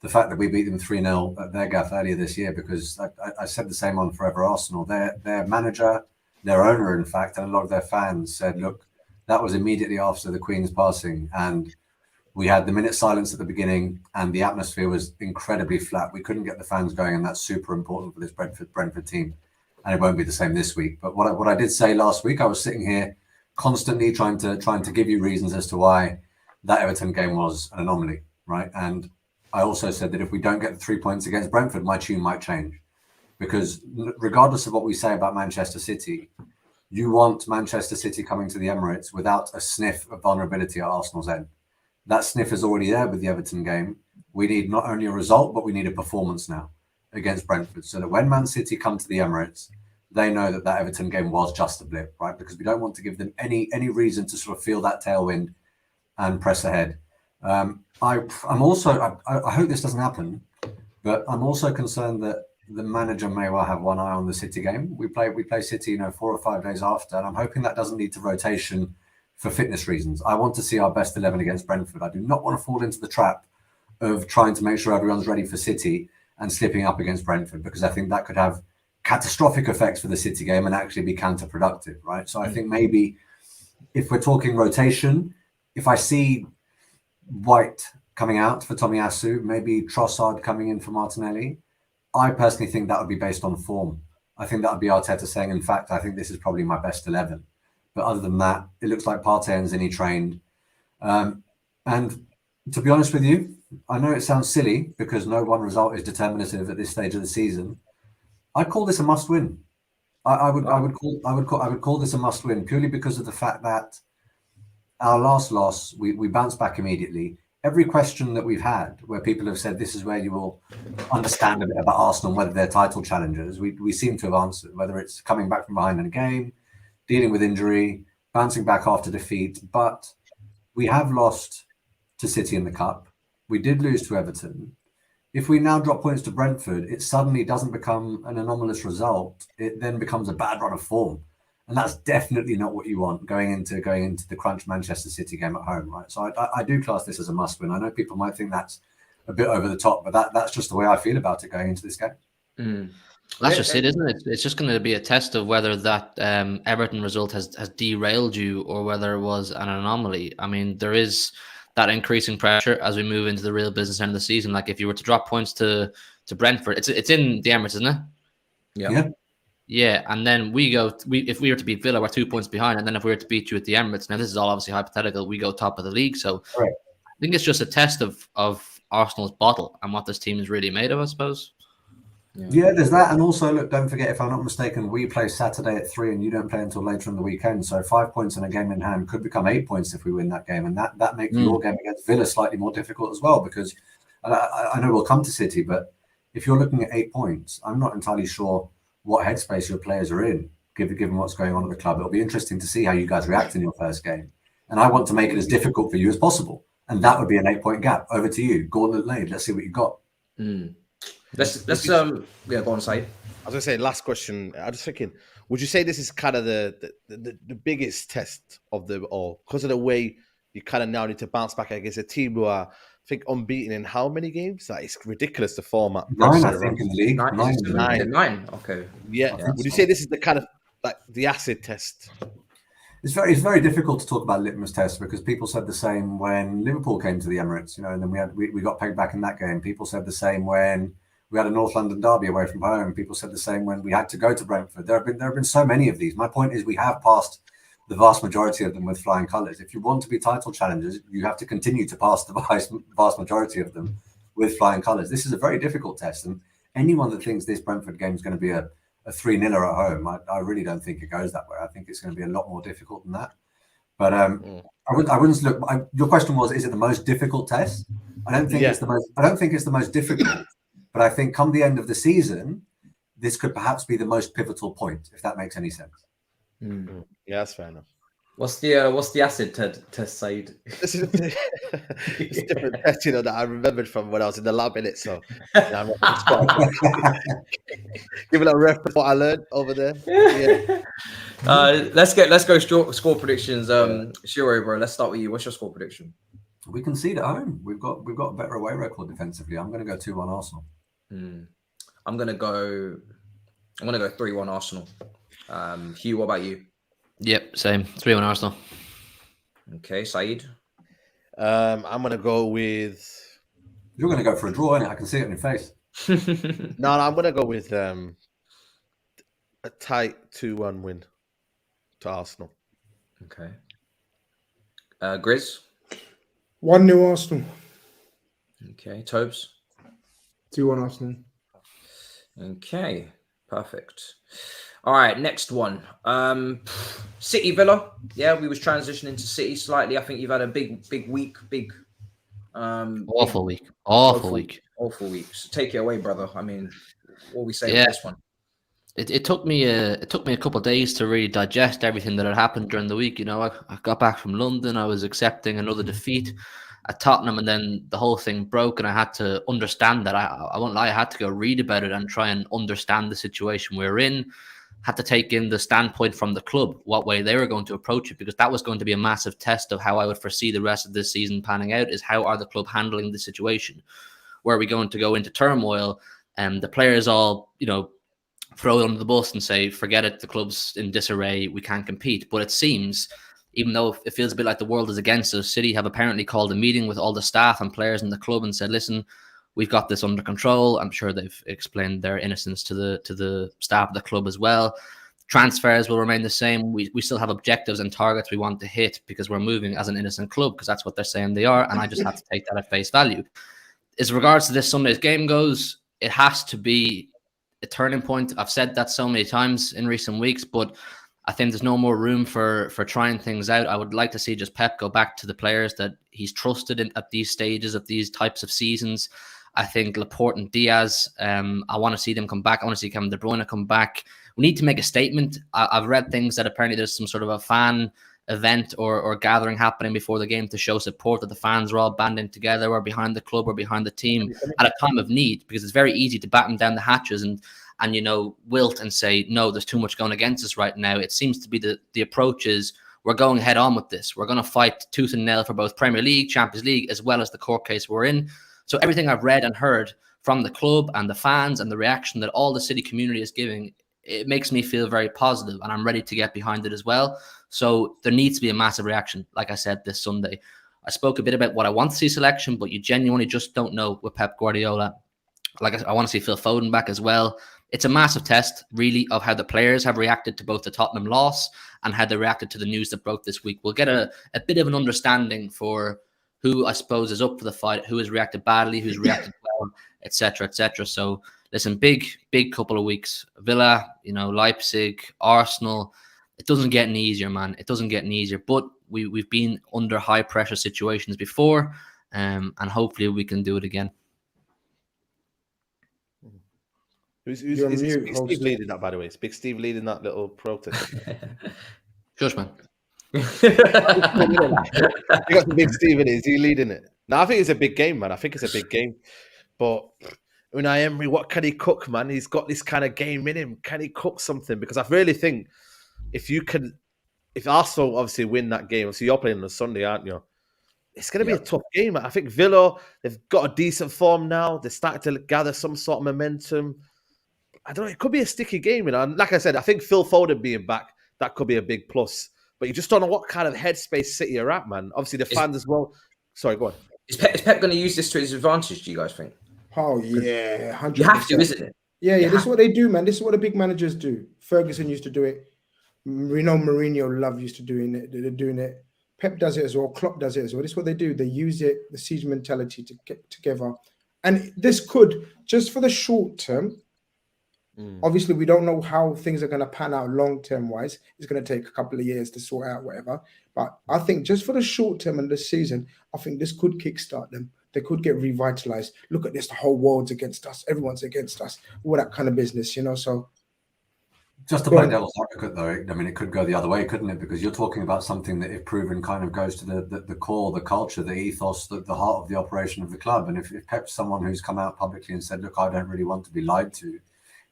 the fact that we beat them 3-0 at their gaff earlier this year, because I said the same on Forever Arsenal. Their manager, their owner, in fact, and a lot of their fans said, look, that was immediately after the Queen's passing. And we had the minute silence at the beginning, and the atmosphere was incredibly flat. We couldn't get the fans going, and that's super important for this Brentford team. And it won't be the same this week. But what I did say last week, I was sitting here constantly trying to give you reasons as to why that Everton game was an anomaly, right? And I also said that if we don't get the 3 points against Brentford, my tune might change. Because regardless of what we say about Manchester City, you want Manchester City coming to the Emirates without a sniff of vulnerability at Arsenal's end. That sniff is already there with the Everton game. We need not only a result, but we need a performance now against Brentford, so that when Man City come to the Emirates, they know that that Everton game was just a blip, right? Because we don't want to give them any reason to sort of feel that tailwind and press ahead. I'm also, I hope this doesn't happen, but I'm also concerned that the manager may well have one eye on the City game. We play City, 4 or 5 days after, and I'm hoping that doesn't lead to rotation for fitness reasons. I want to see our best 11 against Brentford. I do not want to fall into the trap of trying to make sure everyone's ready for City and slipping up against Brentford, because I think that could have catastrophic effects for the City game and actually be counterproductive, right? So I think maybe if we're talking rotation, if I see White coming out for Tomiyasu, maybe Trossard coming in for Martinelli, I personally think that would be based on form. I think that would be Arteta saying, in fact, I think this is probably my best 11. But other than that, it looks like Partey and Zinni trained. And to be honest with you, I know it sounds silly because no one result is determinative at this stage of the season. I'd call this a must-win. I would call this a must-win purely because of the fact that our last loss, we bounced back immediately. Every question that we've had where people have said this is where you will understand a bit about Arsenal and whether they're title challengers, we seem to have answered, whether it's coming back from behind in a game, dealing with injury, bouncing back after defeat. But we have lost to City in the Cup. We did lose to Everton. If we now drop points to Brentford, it suddenly doesn't become an anomalous result. It then becomes a bad run of form. And that's definitely not what you want going into the crunch Manchester City game at home, right? So I do class this as a must-win. I know people might think that's a bit over the top, but that's just the way I feel about it going into this game. That's just it, isn't it? It's just going to be a test of whether that Everton result has derailed you or whether it was an anomaly. I mean, there is that increasing pressure as we move into the real business end of the season. Like if you were to drop points to Brentford, it's in the Emirates, isn't it? Yeah. Yeah, and then if we were to beat Villa, we're 2 points behind, and then if we were to beat you at the Emirates, now this is all obviously hypothetical, we go top of the league. So right. I think it's just a test of Arsenal's bottle and what this team is really made of, I suppose. Yeah, there's that, and also look, don't forget, if I'm not mistaken, we play Saturday at 3, and you don't play until later in the weekend. So 5 points in a game in hand could become 8 points if we win that game, and that makes your game against Villa slightly more difficult as well. Because I know we'll come to City, but if you're looking at 8 points, I'm not entirely sure what headspace your players are in, given what's going on at the club. It'll be interesting to see how you guys react in your first game. And I want to make it as difficult for you as possible. And that would be an 8-point gap. Over to you, Gauntlet laid. Let's see what you got. Let's go on, Saeed. I was gonna say, last question. I was thinking, would you say this is kind of the biggest test of them all? Because of the way you kind of now need to bounce back against a team who are, I think, unbeaten in how many games? Like, it's ridiculous, the format. 9, I think, in the league. 9. Okay. Yeah. Would you say this is the kind of like the acid test? It's very difficult to talk about litmus tests because people said the same when Liverpool came to the Emirates, and then we got pegged back in that game. People said the same when we had a North London derby away from home. People said the same when we had to go to Brentford. There have been so many of these. My point is we have passed the vast majority of them with flying colours. If you want to be title challengers, you have to continue to pass the vast majority of them with flying colours. This is a very difficult test, and anyone that thinks this Brentford game is going to be a 3-0 at home, I really don't think it goes that way. I think it's going to be a lot more difficult than that. But I wouldn't look. Your question was, is it the most difficult test? I don't think it's the most. I don't think it's the most difficult. But I think come the end of the season, this could perhaps be the most pivotal point, if that makes any sense. Yeah, that's fair enough. What's the acid test, Saeed? This is it's a different test, that I remembered from when I was in the lab in it. So give it a reference what I learned over there. Yeah. Let's go score predictions. SHEROY, bro. Let's start with you. What's your score prediction? We concede at home. We've got a better away record defensively. I'm going to go 2-1 Arsenal. I'm going to go 3-1 Arsenal. Hugh, what about you? Yep, same. 3-1 Arsenal. Okay, Saeed? I'm going to go with... You're going to go for a draw, innit? I can see it in your face. No, I'm going to go with a tight 2-1 win to Arsenal. Okay. GRIZZ? 1-0 Arsenal. Okay, TOBS? 2-1 Arsenal. Okay, perfect. All right, next one. City Villa. Yeah, we was transitioning to City slightly. I think you've had a big week. Awful week. Awful week. Awful week. So take it away, brother. I mean, what are we saying Yeah. with this one? It took me a couple of days to really digest everything that had happened during the week. You know, I got back from London. I was accepting another defeat at Tottenham, and then the whole thing broke, and I had to understand that. I won't lie, I had to go read about it and try and understand the situation we're in. Had to take in the standpoint from the club, what way they were going to approach it, because that was going to be a massive test of how I would foresee the rest of this season panning out. Is how are the club handling the situation? Where are we going to go into turmoil? And the players all, you know, throw it under the bus and say, forget it, the club's in disarray, we can't compete. But it seems, even though it feels a bit like the world is against us, City have apparently called a meeting with all the staff and players in the club and said, listen, we've got this under control. I'm sure they've explained their innocence to the staff of the club as well. Transfers will remain the same. We still have objectives and targets we want to hit because we're moving as an innocent club, because that's what they're saying they are. And I just have to take that at face value. As regards to this Sunday's game goes, it has to be a turning point. I've said that so many times in recent weeks, but I think there's no more room for trying things out. I would like to see just Pep go back to the players that he's trusted in at these stages of these types of seasons. I think Laporte and Diaz, I want to see them come back. I want to see Kevin De Bruyne come back. We need to make a statement. I've read things that apparently there's some sort of a fan event or gathering happening before the game to show support, that the fans are all banding together or behind the club or behind the team at a time of need, because it's very easy to batten down the hatches and you know, wilt and say, no, there's too much going against us right now. It seems to be the approach is we're going head on with this. We're going to fight tooth and nail for both Premier League, Champions League, as well as the court case we're in. So everything I've read and heard from the club and the fans and the reaction that all the City community is giving, it makes me feel very positive, and I'm ready to get behind it as well. So there needs to be a massive reaction, like I said, this Sunday. I spoke a bit about what I want to see selection, but you genuinely just don't know with Pep Guardiola. Like I want to see Phil Foden back as well. It's a massive test, really, of how the players have reacted to both the Tottenham loss and how they reacted to the news that broke this week. We'll get a bit of an understanding for who I suppose is up for the fight, who has reacted badly, who's reacted well, etc., etc. So listen, big couple of weeks. Villa, you know, Leipzig, Arsenal. It doesn't get any easier, man. It doesn't get any easier. But we've been under high pressure situations before, and hopefully we can do it again. Who's Big Steve leading that, by the way? Is Big Steve leading that little protest? Shush, man. You got the Big Steve in it. Is he leading it? No, I think it's a big game, man. I think it's a big game. But Unai Emery, what can he cook, man? He's got this kind of game in him. Can he cook something? Because I really think if Arsenal obviously win that game, so you're playing on a Sunday, aren't you? It's going to be a tough game. I think Villa, they've got a decent form now. They're starting to gather some sort of momentum. I don't know. It could be a sticky game, you know. And like I said, I think Phil Foden being back, that could be a big plus. But you just don't know what kind of headspace City are at, man. Obviously, the fans as well. Sorry, go on. Is Pep going to use this to his advantage, do you guys think? Oh, yeah. 100%. You have to, isn't it? Yeah. This is what they do, man. This is what the big managers do. Ferguson used to do it. We know Mourinho used to doing it. They're doing it. Pep does it as well. Klopp does it as well. This is what they do. They use it, the siege mentality, to get together. And this could, just for the short term, obviously we don't know how things are going to pan out long-term wise. It's going to take a couple of years to sort out whatever. But I think just for the short term and this season, I think this could kickstart them. They could get revitalized. Look at this, the whole world's against us. Everyone's against us. All that kind of business, you know, so. Just to play devil's advocate, though, I mean, it could go the other way, couldn't it? Because you're talking about something that, if proven, kind of goes to the core, the culture, the ethos, the heart of the operation of the club. And if Pep's someone who's come out publicly and said, look, I don't really want to be lied to,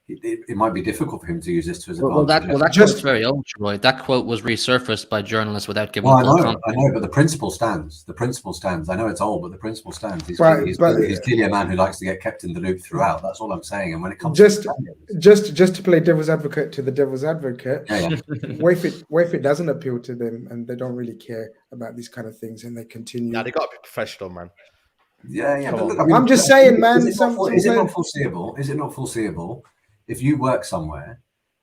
it might be difficult for him to use this to his advantage. Well, that quote's very old, Troy. That quote was resurfaced by journalists without giving I know, but the principle stands. The principle stands. I know it's old, but the principle stands. He's clearly a man who likes to get kept in the loop throughout. That's all I'm saying. And when it comes just to play devil's advocate to the devil's advocate, what if it doesn't appeal to them and they don't really care about these kind of things and they continue? Yeah, they got to be professional, man. Yeah. But look, I mean, I'm just saying, man. Is it not foreseeable? Is it not foreseeable if you work somewhere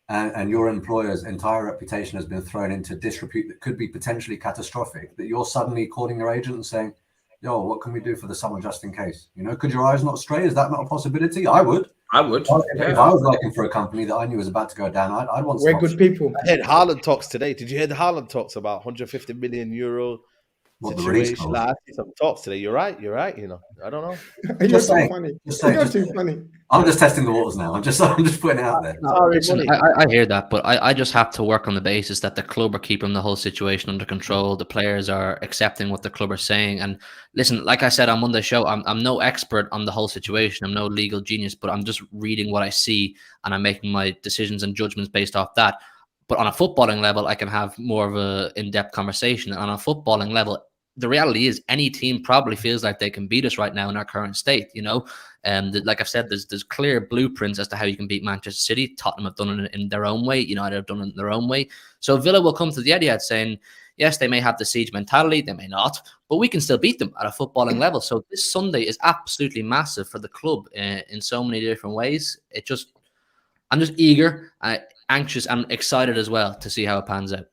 and your employer's entire reputation has been thrown into disrepute that could be potentially catastrophic, that you're suddenly calling your agent and saying, yo, what can we do for the summer just in case? You know, could your eyes not stray? Is that not a possibility? I would. I would. If I was working for a company that I knew was about to go down, I'd want We're some good options. people. I heard Haaland talks today. Did you hear the Haaland talks about 150 million euro What the release situation? clause? Like, I see some talks today. You're right. You know, I don't know. You're Just too saying. funny. Just saying. You're Just too saying. funny. I'm just testing the waters now. I'm just putting it out there. No, Sorry, listen, money. I hear that, but I just have to work on the basis that the club are keeping the whole situation under control. The players are accepting what the club are saying. And listen, like I said on Monday's show, I'm no expert on the whole situation. I'm no legal genius, but I'm just reading what I see and I'm making my decisions and judgments based off that. But on a footballing level, I can have more of a in-depth conversation. And on a footballing level, the reality is any team probably feels like they can beat us right now in our current state, you know. Like I've said, there's clear blueprints as to how you can beat Manchester City. Tottenham have done it in their own way. United have done it in their own way. So Villa will come to the Etihad saying, yes, they may have the siege mentality, they may not, but we can still beat them at a footballing level. So this Sunday is absolutely massive for the club in so many different ways. I'm just eager, anxious, and excited as well to see how it pans out.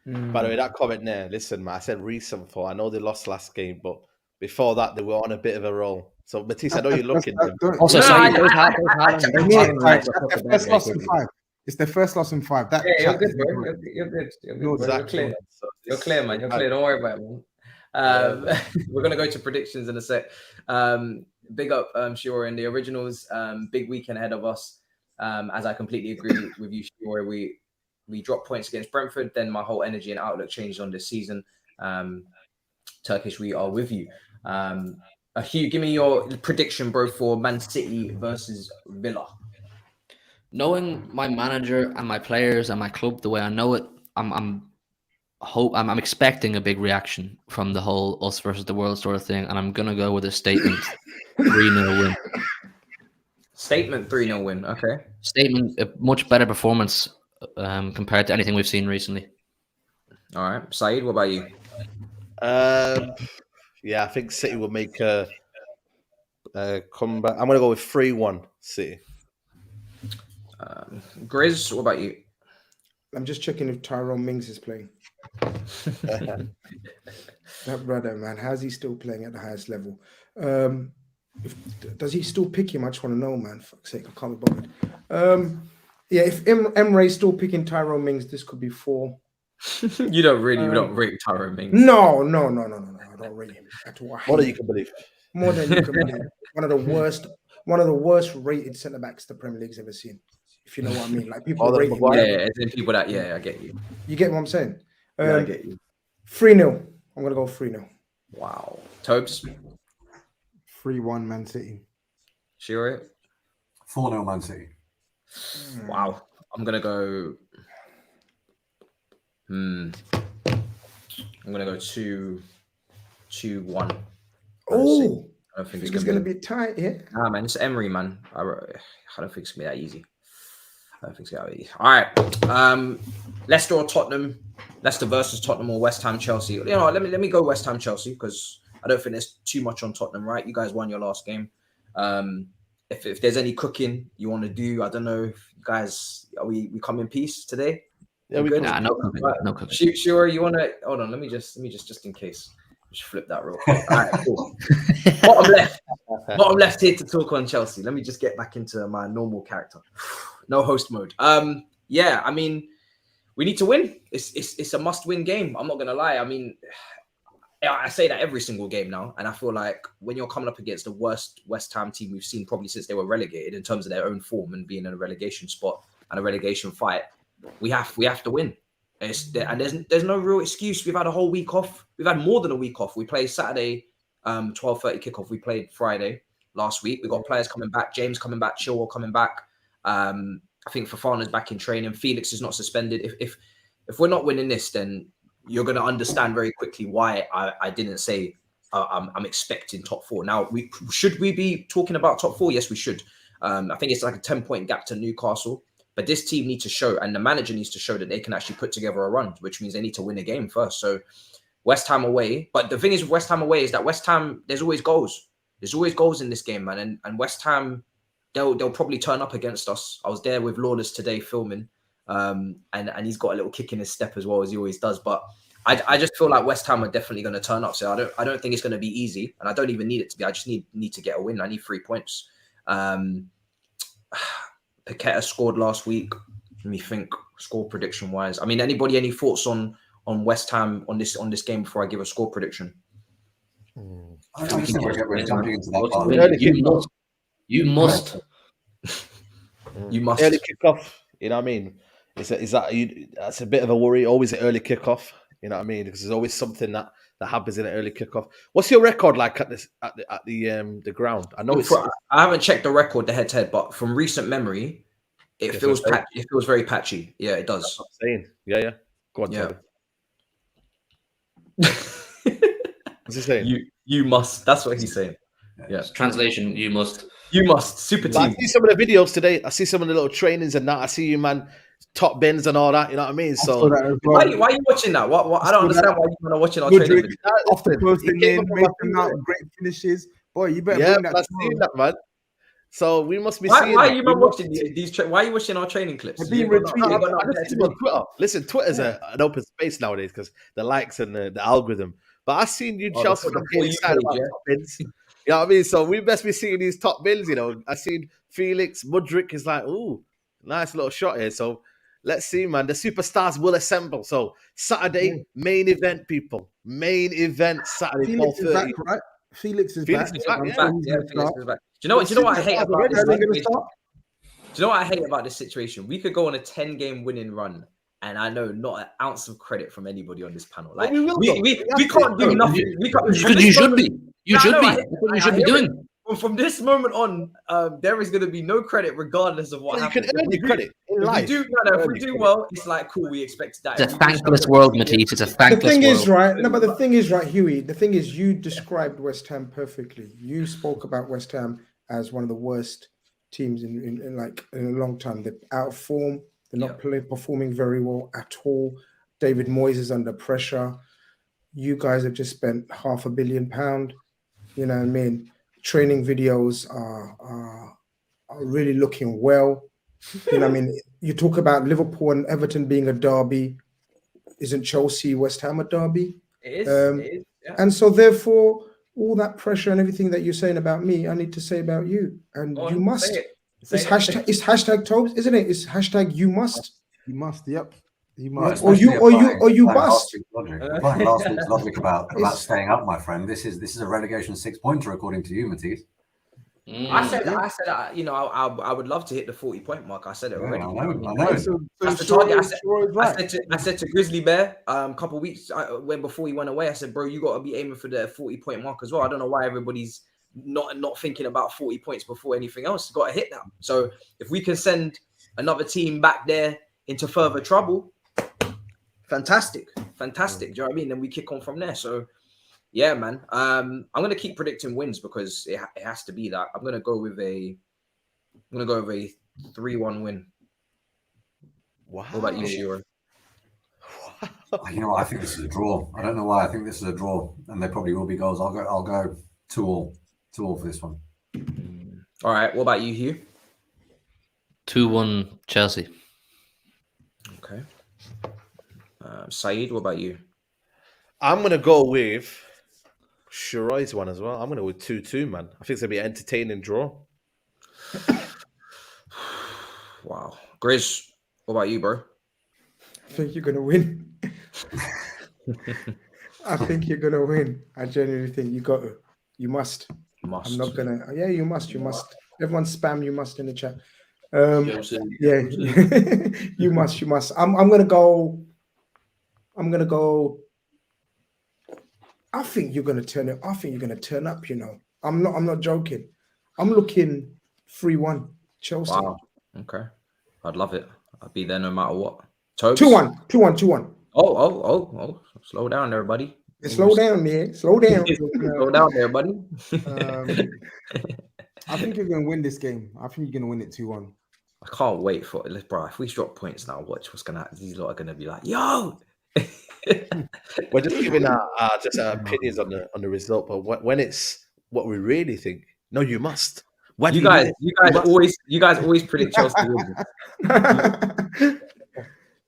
By the way, that comment there, listen, man, I said recent for. I know they lost last game, but before that, they were on a bit of a roll. So, Matisse, I know you're looking. Also, No, so I- those I- That's their first loss in 5. It's their first loss in 5. That Yeah, you're chat good, is bro. correct. You're good. You're good. No, Bro. Exactly. You're clear. So You're this- clear, man. You're clear. Don't worry about it, man. We're gonna go to predictions in a sec. Big up, Shiori and the originals. Big weekend ahead of us. As I completely agree with you, Shiori. We dropped points against Brentford. Then my whole energy and outlook changed on this season. Turkish, we are with you. Hugh, give me your prediction, bro, for Man City versus Villa. Knowing my manager and my players and my club the way I know it, I'm expecting a big reaction from the whole us versus the world sort of thing, and I'm gonna go with a statement 3-0 win. Statement 3-0 win. Okay. Statement, a much better performance compared to anything we've seen recently. All right, SAEED, what about you? Yeah, I think City will make a comeback. I'm going to go with 3-1 City. GRIZZ, what about you? I'm just checking if Tyrone Mings is playing. That brother, man, how's he still playing at the highest level? Does he still pick him? I just want to know, man. For fuck's sake, I can't be bothered. Yeah, if Emre's still picking Tyrone Mings, this could be 4. You don't rate Tyrone Mings. No. I don't rate him at all. More than you can believe. More than you can believe. One of the worst rated centre backs the Premier League's ever seen. If you know what I mean, like people rate him. Yeah, people that. Yeah, I get you. You get what I'm saying? Yeah, I get you. 3-0. I'm gonna go 3-0. Wow. TOBS, 3-1 Man City. Shiro. 4-0 Man City. Wow. I'm gonna go. I'm gonna go 2-1. Oh, I don't think it's gonna be tight. Yeah. Nah, man, it's Emery, man. I don't think it's gonna be that easy. I don't think it's gonna be easy. All right. Leicester or Tottenham? Leicester versus Tottenham or West Ham Chelsea? You know, let me go West Ham Chelsea because I don't think there's too much on Tottenham, right? You guys won your last game. If there's any cooking you want to do, I don't know, if you guys, we come in peace today? Yeah, we Nah, no cooking. Right. No cooking. Sure, you want to hold on? Let me just in case. Just flip that real quick. All right, cool. Bottom left here to talk on Chelsea. Let me just get back into my normal character. No host mode. Yeah, I mean, we need to win. It's a must-win game. I'm not gonna lie. I mean, I say that every single game now, and I feel like when you're coming up against the worst West Ham team we've seen probably since they were relegated in terms of their own form and being in a relegation spot and a relegation fight, we have to win. And there's no real excuse. We've had a whole week off. We've had more than a week off. We played Saturday, 12:30 kickoff. We played Friday last week. We got players coming back. James coming back. Chilwell coming back. I think Fofana's back in training. Felix is not suspended. If we're not winning this, then you're going to understand very quickly why I didn't say I'm expecting top 4. Now, should we be talking about top 4? Yes, we should. I think it's like a 10-point gap to Newcastle. But this team needs to show, and the manager needs to show that they can actually put together a run, which means they need to win a game first. So West Ham away. But the thing is with West Ham away is that West Ham, there's always goals. There's always goals in this game, man. And West Ham, they'll probably turn up against us. I was there with Lawless today filming, and he's got a little kick in his step as well, as he always does. But I just feel like West Ham are definitely going to turn up. So I don't think it's going to be easy, and I don't even need it to be. I just need to get a win. I need 3 points. Paqueta scored last week. Let me think. Score prediction wise. I mean, anybody any thoughts on West Ham on this game before I give a score prediction? I just think we're jumping into that part. You must. You must. Early kickoff. You know what I mean? That's a bit of a worry. Always an early kickoff. You know what I mean? Because there's always something that happens in an early kickoff. What's your record like at the ground? I know I haven't checked the record, the head-to-head, but from recent memory, it feels very patchy. Yeah, it does. That's what I'm saying. Yeah. Go on, yeah. What's he saying? You must. That's what he's saying. Yeah. Translation: you must. You must. Super team. I see some of the videos today. I see some of the little trainings and that. I see you, man. Top bins and all that. You know what I mean? So why are you watching that? What I don't understand why you're watching our training videos. Off the posting in, making out great finishes. Boy, you better bring that. I've seen that, man. So we must be seeing. Why are you watching these? Why are you watching our training clips? Being retweeted on Twitter. Listen, Twitter's an open space nowadays because the likes and the algorithm. But I've seen you, Chelsea, getting excited about top bins. You know what I mean? So we best be seeing these top bins. You know, I seen Felix Mudryk is like, ooh, nice little shot here. So let's see, man. The superstars will assemble. So Saturday, main event, people. Main event Saturday. Felix is back, right? Felix is back. Felix is back. Do you know what I hate about this situation? Do you know what I hate about this situation? We could go on a 10-game winning run, and I know not an ounce of credit from anybody on this panel. Like we can't do nothing. You should be. You should be. You should be doing. From this moment on, there is going to be no credit regardless of what happens. You can earn your credit in life. If we do well, it's like, cool, we expect that. It's a thankless world, Matisse. It's a thankless world. The thing is, right? No, but the thing is, right, Hughie, the thing is, you described West Ham perfectly. You spoke about West Ham as one of the worst teams in a long time. They're out of form. They're not performing very well at all. David Moyes is under pressure. You guys have just spent £500 million. You know what I mean? Training videos are really looking well. You know what I mean? You talk about Liverpool and Everton being a derby. Isn't Chelsea, West Ham a derby? It is. Yeah. And so therefore, all that pressure and everything that you're saying about me, I need to say about you. And you must. It's hashtag TOBS, isn't it? It's hashtag you must. You must, yep. You must. Or you bust. Last week's logic about staying up, my friend. This is a relegation 6-pointer according to you, Matisse. I said, you know, I would love to hit the 40-point mark. I said it already. I know. That's the target. I said to Grizzly Bear a couple of weeks before he went away. I said, bro, you got to be aiming for the 40-point mark as well. I don't know why everybody's not thinking about 40 points before anything else. Got to hit that. So if we can send another team back there into further trouble, fantastic. Do you know what I mean? Then we kick on from there. So. Yeah, man. I'm gonna keep predicting wins because it has to be that. I'm gonna go with a 3-1 win. Wow. What about you, Shiro? You know what? I think this is a draw. I don't know why. I think this is a draw, and there probably will be goals. I'll go 2-2 for this one. All right. What about you, Hugh? 2-1 Chelsea. Okay. Saeed, what about you? I'm gonna go with Sheroy's one as well. I'm going to go with 2-2, man. I think it's going to be an entertaining draw. Wow. GRIZZ, what about you, bro? I think you're going to win. I think you're going to win. I genuinely think you got to. You must. I'm not going to. Yeah, you must. You must. Everyone spam you must in the chat. Yeah. You must. I'm going to go. I think you're gonna turn it. I think you're gonna turn up. You know, I'm not joking. I'm looking 3-1 Chelsea. Wow. Okay. I'd love it. I'd be there no matter what. TOBS? 2-1. Oh. Slow down there, buddy. Slow down there. Slow down. Slow down there, buddy. I think you're gonna win this game. I think you're gonna win it 2-1. I can't wait for it, bro. If we drop points now, watch what's gonna happen. These lot are gonna be like, yo. We're just giving our opinions on the result, but when it's what we really think, no, you must. You guys always predict Chelsea win.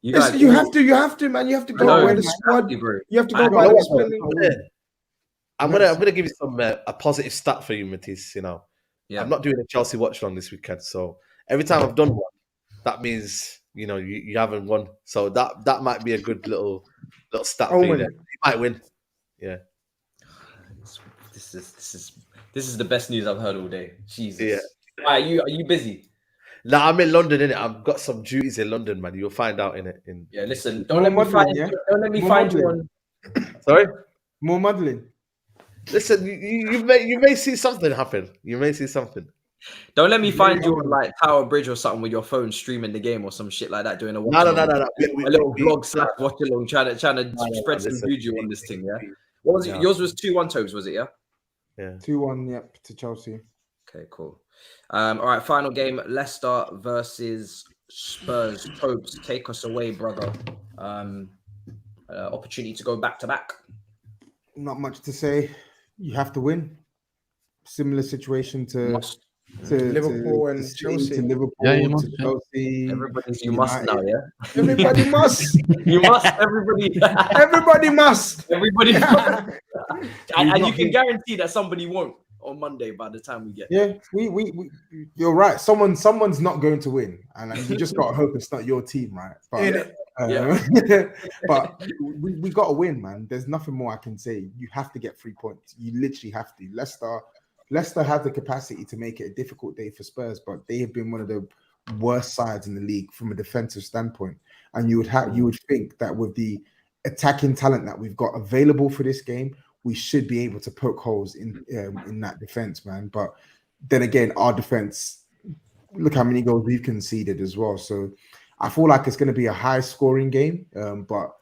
You have to, man. You have to go where the squad. You have to go by the I'm gonna give you some a positive stat for you, Matisse. You know, I'm not doing a Chelsea watch along this weekend, so Every time I've done one, that means you haven't won. So that might be a good little stat for you there. You might win. Yeah. This is the best news I've heard all day. Jesus. Yeah. Are you busy? Nah, I'm in London, innit? I've got some duties in London, man. You'll find out in it. Yeah, listen, don't let me find you on. Sorry? More muddling. Listen, you may see something happen. You may see something. Don't let me find you on like Tower Bridge or something with your phone streaming the game or some shit like that, doing a watch No. a little vlog / watch along, trying to spread some juju on this thing. Yeah. What was it? Yours was 2-1 TOBS, was it? Yeah. Yeah. 2-1. Yep, to Chelsea. Okay, cool. All right, final game: Leicester versus Spurs. TOBS, take us away, brother. Opportunity to go back to back. Not much to say. You have to win. Similar situation to Liverpool and Chelsea. To Liverpool, to Chelsea. You must now, yeah. Everybody must. You must. Everybody. Everybody must. Everybody. And you can guarantee that somebody won't on Monday by the time we get. Yeah, we you're right. Someone's not going to win, and you just got to hope it's not your team, right? But, but we got to win, man. There's nothing more I can say. You have to get 3 points. You literally have to. Leicester have the capacity to make it a difficult day for Spurs, but they have been one of the worst sides in the league from a defensive standpoint. And you would think that with the attacking talent that we've got available for this game, we should be able to poke holes in that defense, man. But then again, our defense, look how many goals we've conceded as well. So I feel like it's going to be a high-scoring game, but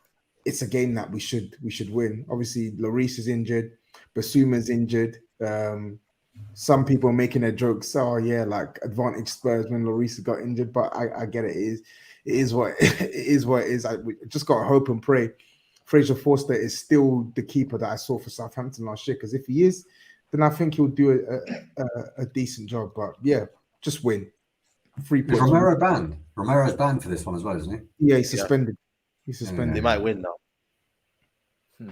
it's a game that we should win. Obviously, Lloris is injured, Basuma's injured. Some people are making their jokes. Oh yeah, like advantage Spurs when Lloris got injured, but I get it. It is what it is. We just got to hope and pray. Fraser Forster is still the keeper that I saw for Southampton last year. Because if he is, then I think he'll do a decent job. But yeah, just win. 3 points. Is Romero banned? Romero's banned for this one as well, isn't he? Yeah, he's suspended. He's suspended. They might win now.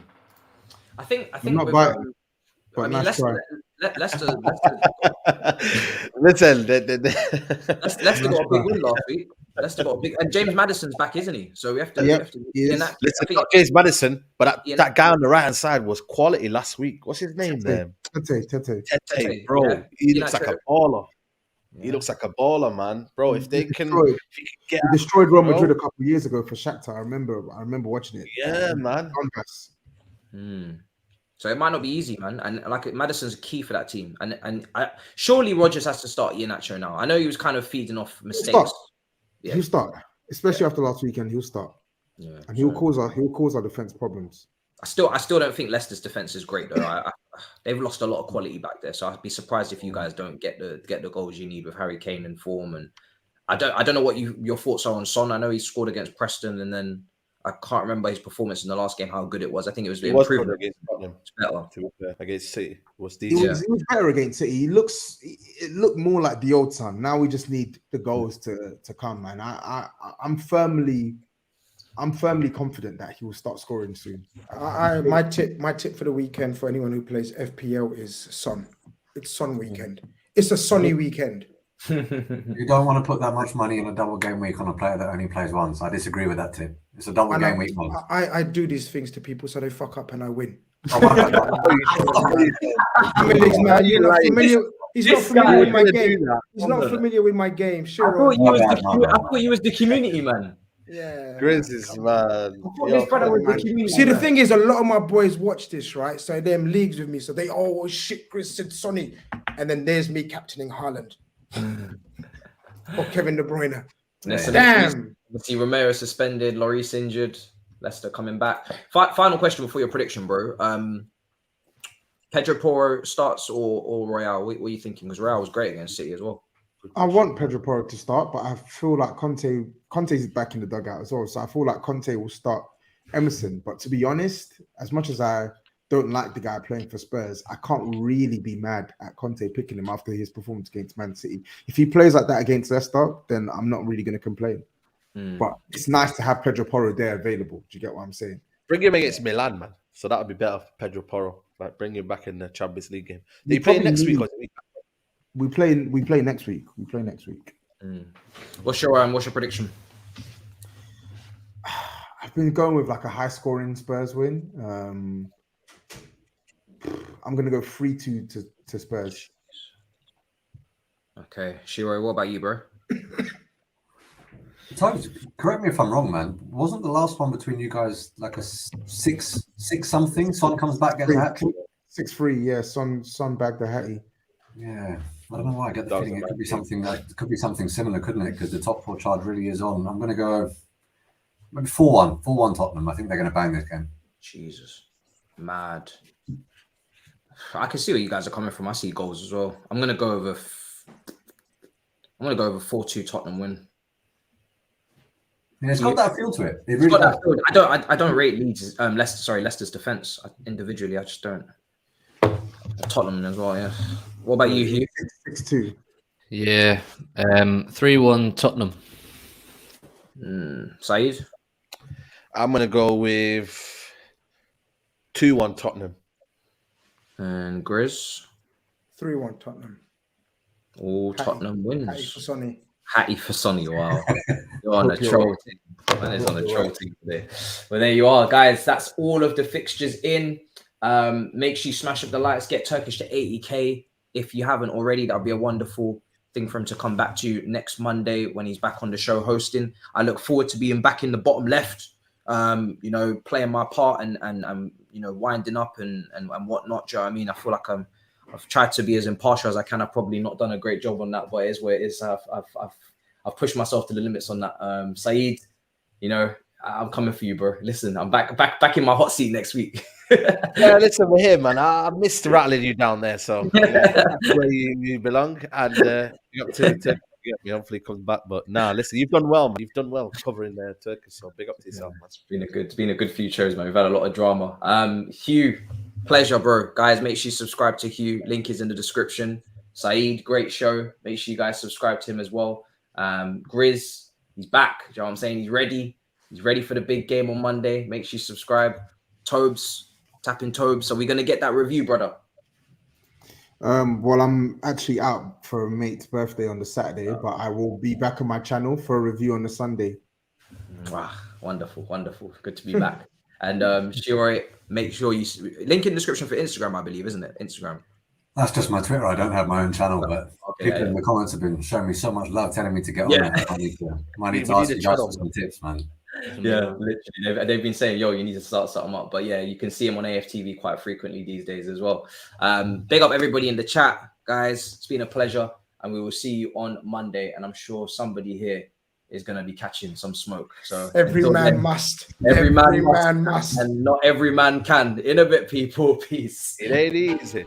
I think. Not biting. I mean, Leicester. Leicester got a big win last week. Leicester got a big, and James Maddison's back, isn't he? So we have to. Listen, not James Maddison, but that guy on the right hand side was quality last week. What's his name there? Tete, bro. Yeah. He looks like a baller. Yeah. He looks like a baller, man, bro. If they can, he destroyed Real Madrid a couple of years ago for Shakhtar. I remember watching it. Yeah, man. So it might not be easy, man. And like Maddison's key for that team. And surely Rodgers has to start Iheanacho now. I know he was kind of feeding off mistakes. He'll start, especially after last weekend. He'll start, and he'll cause our defense problems. I still don't think Leicester's defense is great though. They've lost a lot of quality back there, so I'd be surprised if you guys don't get the goals you need with Harry Kane in form. And I don't know what your thoughts are on Son. I know he scored against Preston, and then I can't remember his performance in the last game, how good it was. I think it was improved against Tottenham. Against City. It was better against City. It looked more like the old Son. Now we just need the goals to come, man. I'm firmly confident that he will start scoring soon. My tip for the weekend for anyone who plays FPL is Son. It's Son weekend. It's a sunny weekend. You don't want to put that much money in a double game week on a player that only plays once. I disagree with that tip. It's a double game week. I do these things to people so they fuck up and I win. He's not familiar with my game. He's not familiar with my game. Sure. I thought he was the community man. Yeah. GRIZZ is man. See, the thing is, a lot of my boys watch this, right? So them leagues with me. So they, oh shit, GRIZZ said Sonny. And then there's me captaining Haaland. Or Kevin De Bruyne. Damn. See Romero suspended, Lloris injured, Leicester coming back. Final question before your prediction, bro. Pedro Porro starts or Royale? What are you thinking? Because Royale was great against City as well. I want Pedro Porro to start, but I feel like Conte's back in the dugout as well. So I feel like Conte will start Emerson. But to be honest, as much as I don't like the guy playing for Spurs, I can't really be mad at Conte picking him after his performance against Man City. If he plays like that against Leicester, then I'm not really going to complain. But it's nice to have Pedro Porro there available. Do you get what I'm saying? Bring him against Milan, man. So that would be better for Pedro Porro. Like bring him back in the Champions League game. They play next week. We play next week. What's your prediction? I've been going with like a high-scoring Spurs win. I'm going to go 3-2 to Spurs. Okay, Sheroy, what about you, bro? TOBS, correct me if I'm wrong, man. Wasn't the last one between you guys like a 6 something? Son comes back, gets a hat trick. 6-3, yeah. Son bagged the hattie. Yeah, I don't know why. I get the feeling it could be something similar, couldn't it? Because the top four charge really is on. I'm going to go maybe 4-1 Tottenham. I think they're going to bang this game. Jesus, mad. I can see where you guys are coming from. I see goals as well. I'm going to go over 4-2 Tottenham win. Yeah, it's got that feel to it. It really does. I don't rate Leeds, Leicester's defense individually. I just don't. Tottenham as well, yeah. What about you, Hugh? 6-2. Yeah, 3-1 Tottenham. Saeed? I'm going to go with 2-1 Tottenham. And GRIZZ? 3-1 Tottenham. All Tottenham wins. Hattie for Sonny. Hattie for Sonny, wow. You're on a troll team. Man is on a troll team today. Well, there you are, guys. That's all of the fixtures in. Make sure you smash up the likes, get Turkish to 80k. If you haven't already, that'll be a wonderful thing for him to come back to next Monday when he's back on the show hosting. I look forward to being back in the bottom left, playing my part and winding up and whatnot. Do you know what I mean? I feel like I've tried to be as impartial as I can. I've probably not done a great job on that, but it is where it is. I've pushed myself to the limits on that. Saeed, I'm coming for you, bro. Listen, I'm back in my hot seat next week. Yeah, listen, we're here, man. I missed rattling you down there, so that's where you belong. And you got to get me. Hopefully, comes back. But listen, you've done well. Man. You've done well covering Turkish. So big up to yourself, man. It's been a good few shows, man. We've had a lot of drama. Hugh, pleasure, bro. Guys, make sure you subscribe to Hugh. Link is in the description. Saeed, great show. Make sure you guys subscribe to him as well. GRIZZ, he's back. You know what I'm saying? He's ready. He's ready for the big game on Monday. Make sure you subscribe. TOBS, tap in TOBS. So we're going to get that review, brother. Well, I'm actually out for a mate's birthday on the Saturday, but I will be back on my channel for a review on the Sunday. Wow, wonderful. Good to be back. And Sheroy, make sure you link in the description for Instagram, I believe, isn't it? Instagram. That's just my Twitter. I don't have my own channel, but people in the comments have been showing me so much love, telling me to get on it. I need to ask you guys for some tips, man. Yeah, literally. They've been saying, yo, you need to start something up. But yeah, you can see him on AFTV quite frequently these days as well. Big up everybody in the chat, guys. It's been a pleasure. And we will see you on Monday. And I'm sure somebody here is going to be catching some smoke. So every man must. Every man must. And not every man can. In a bit, people. Peace. It ain't easy.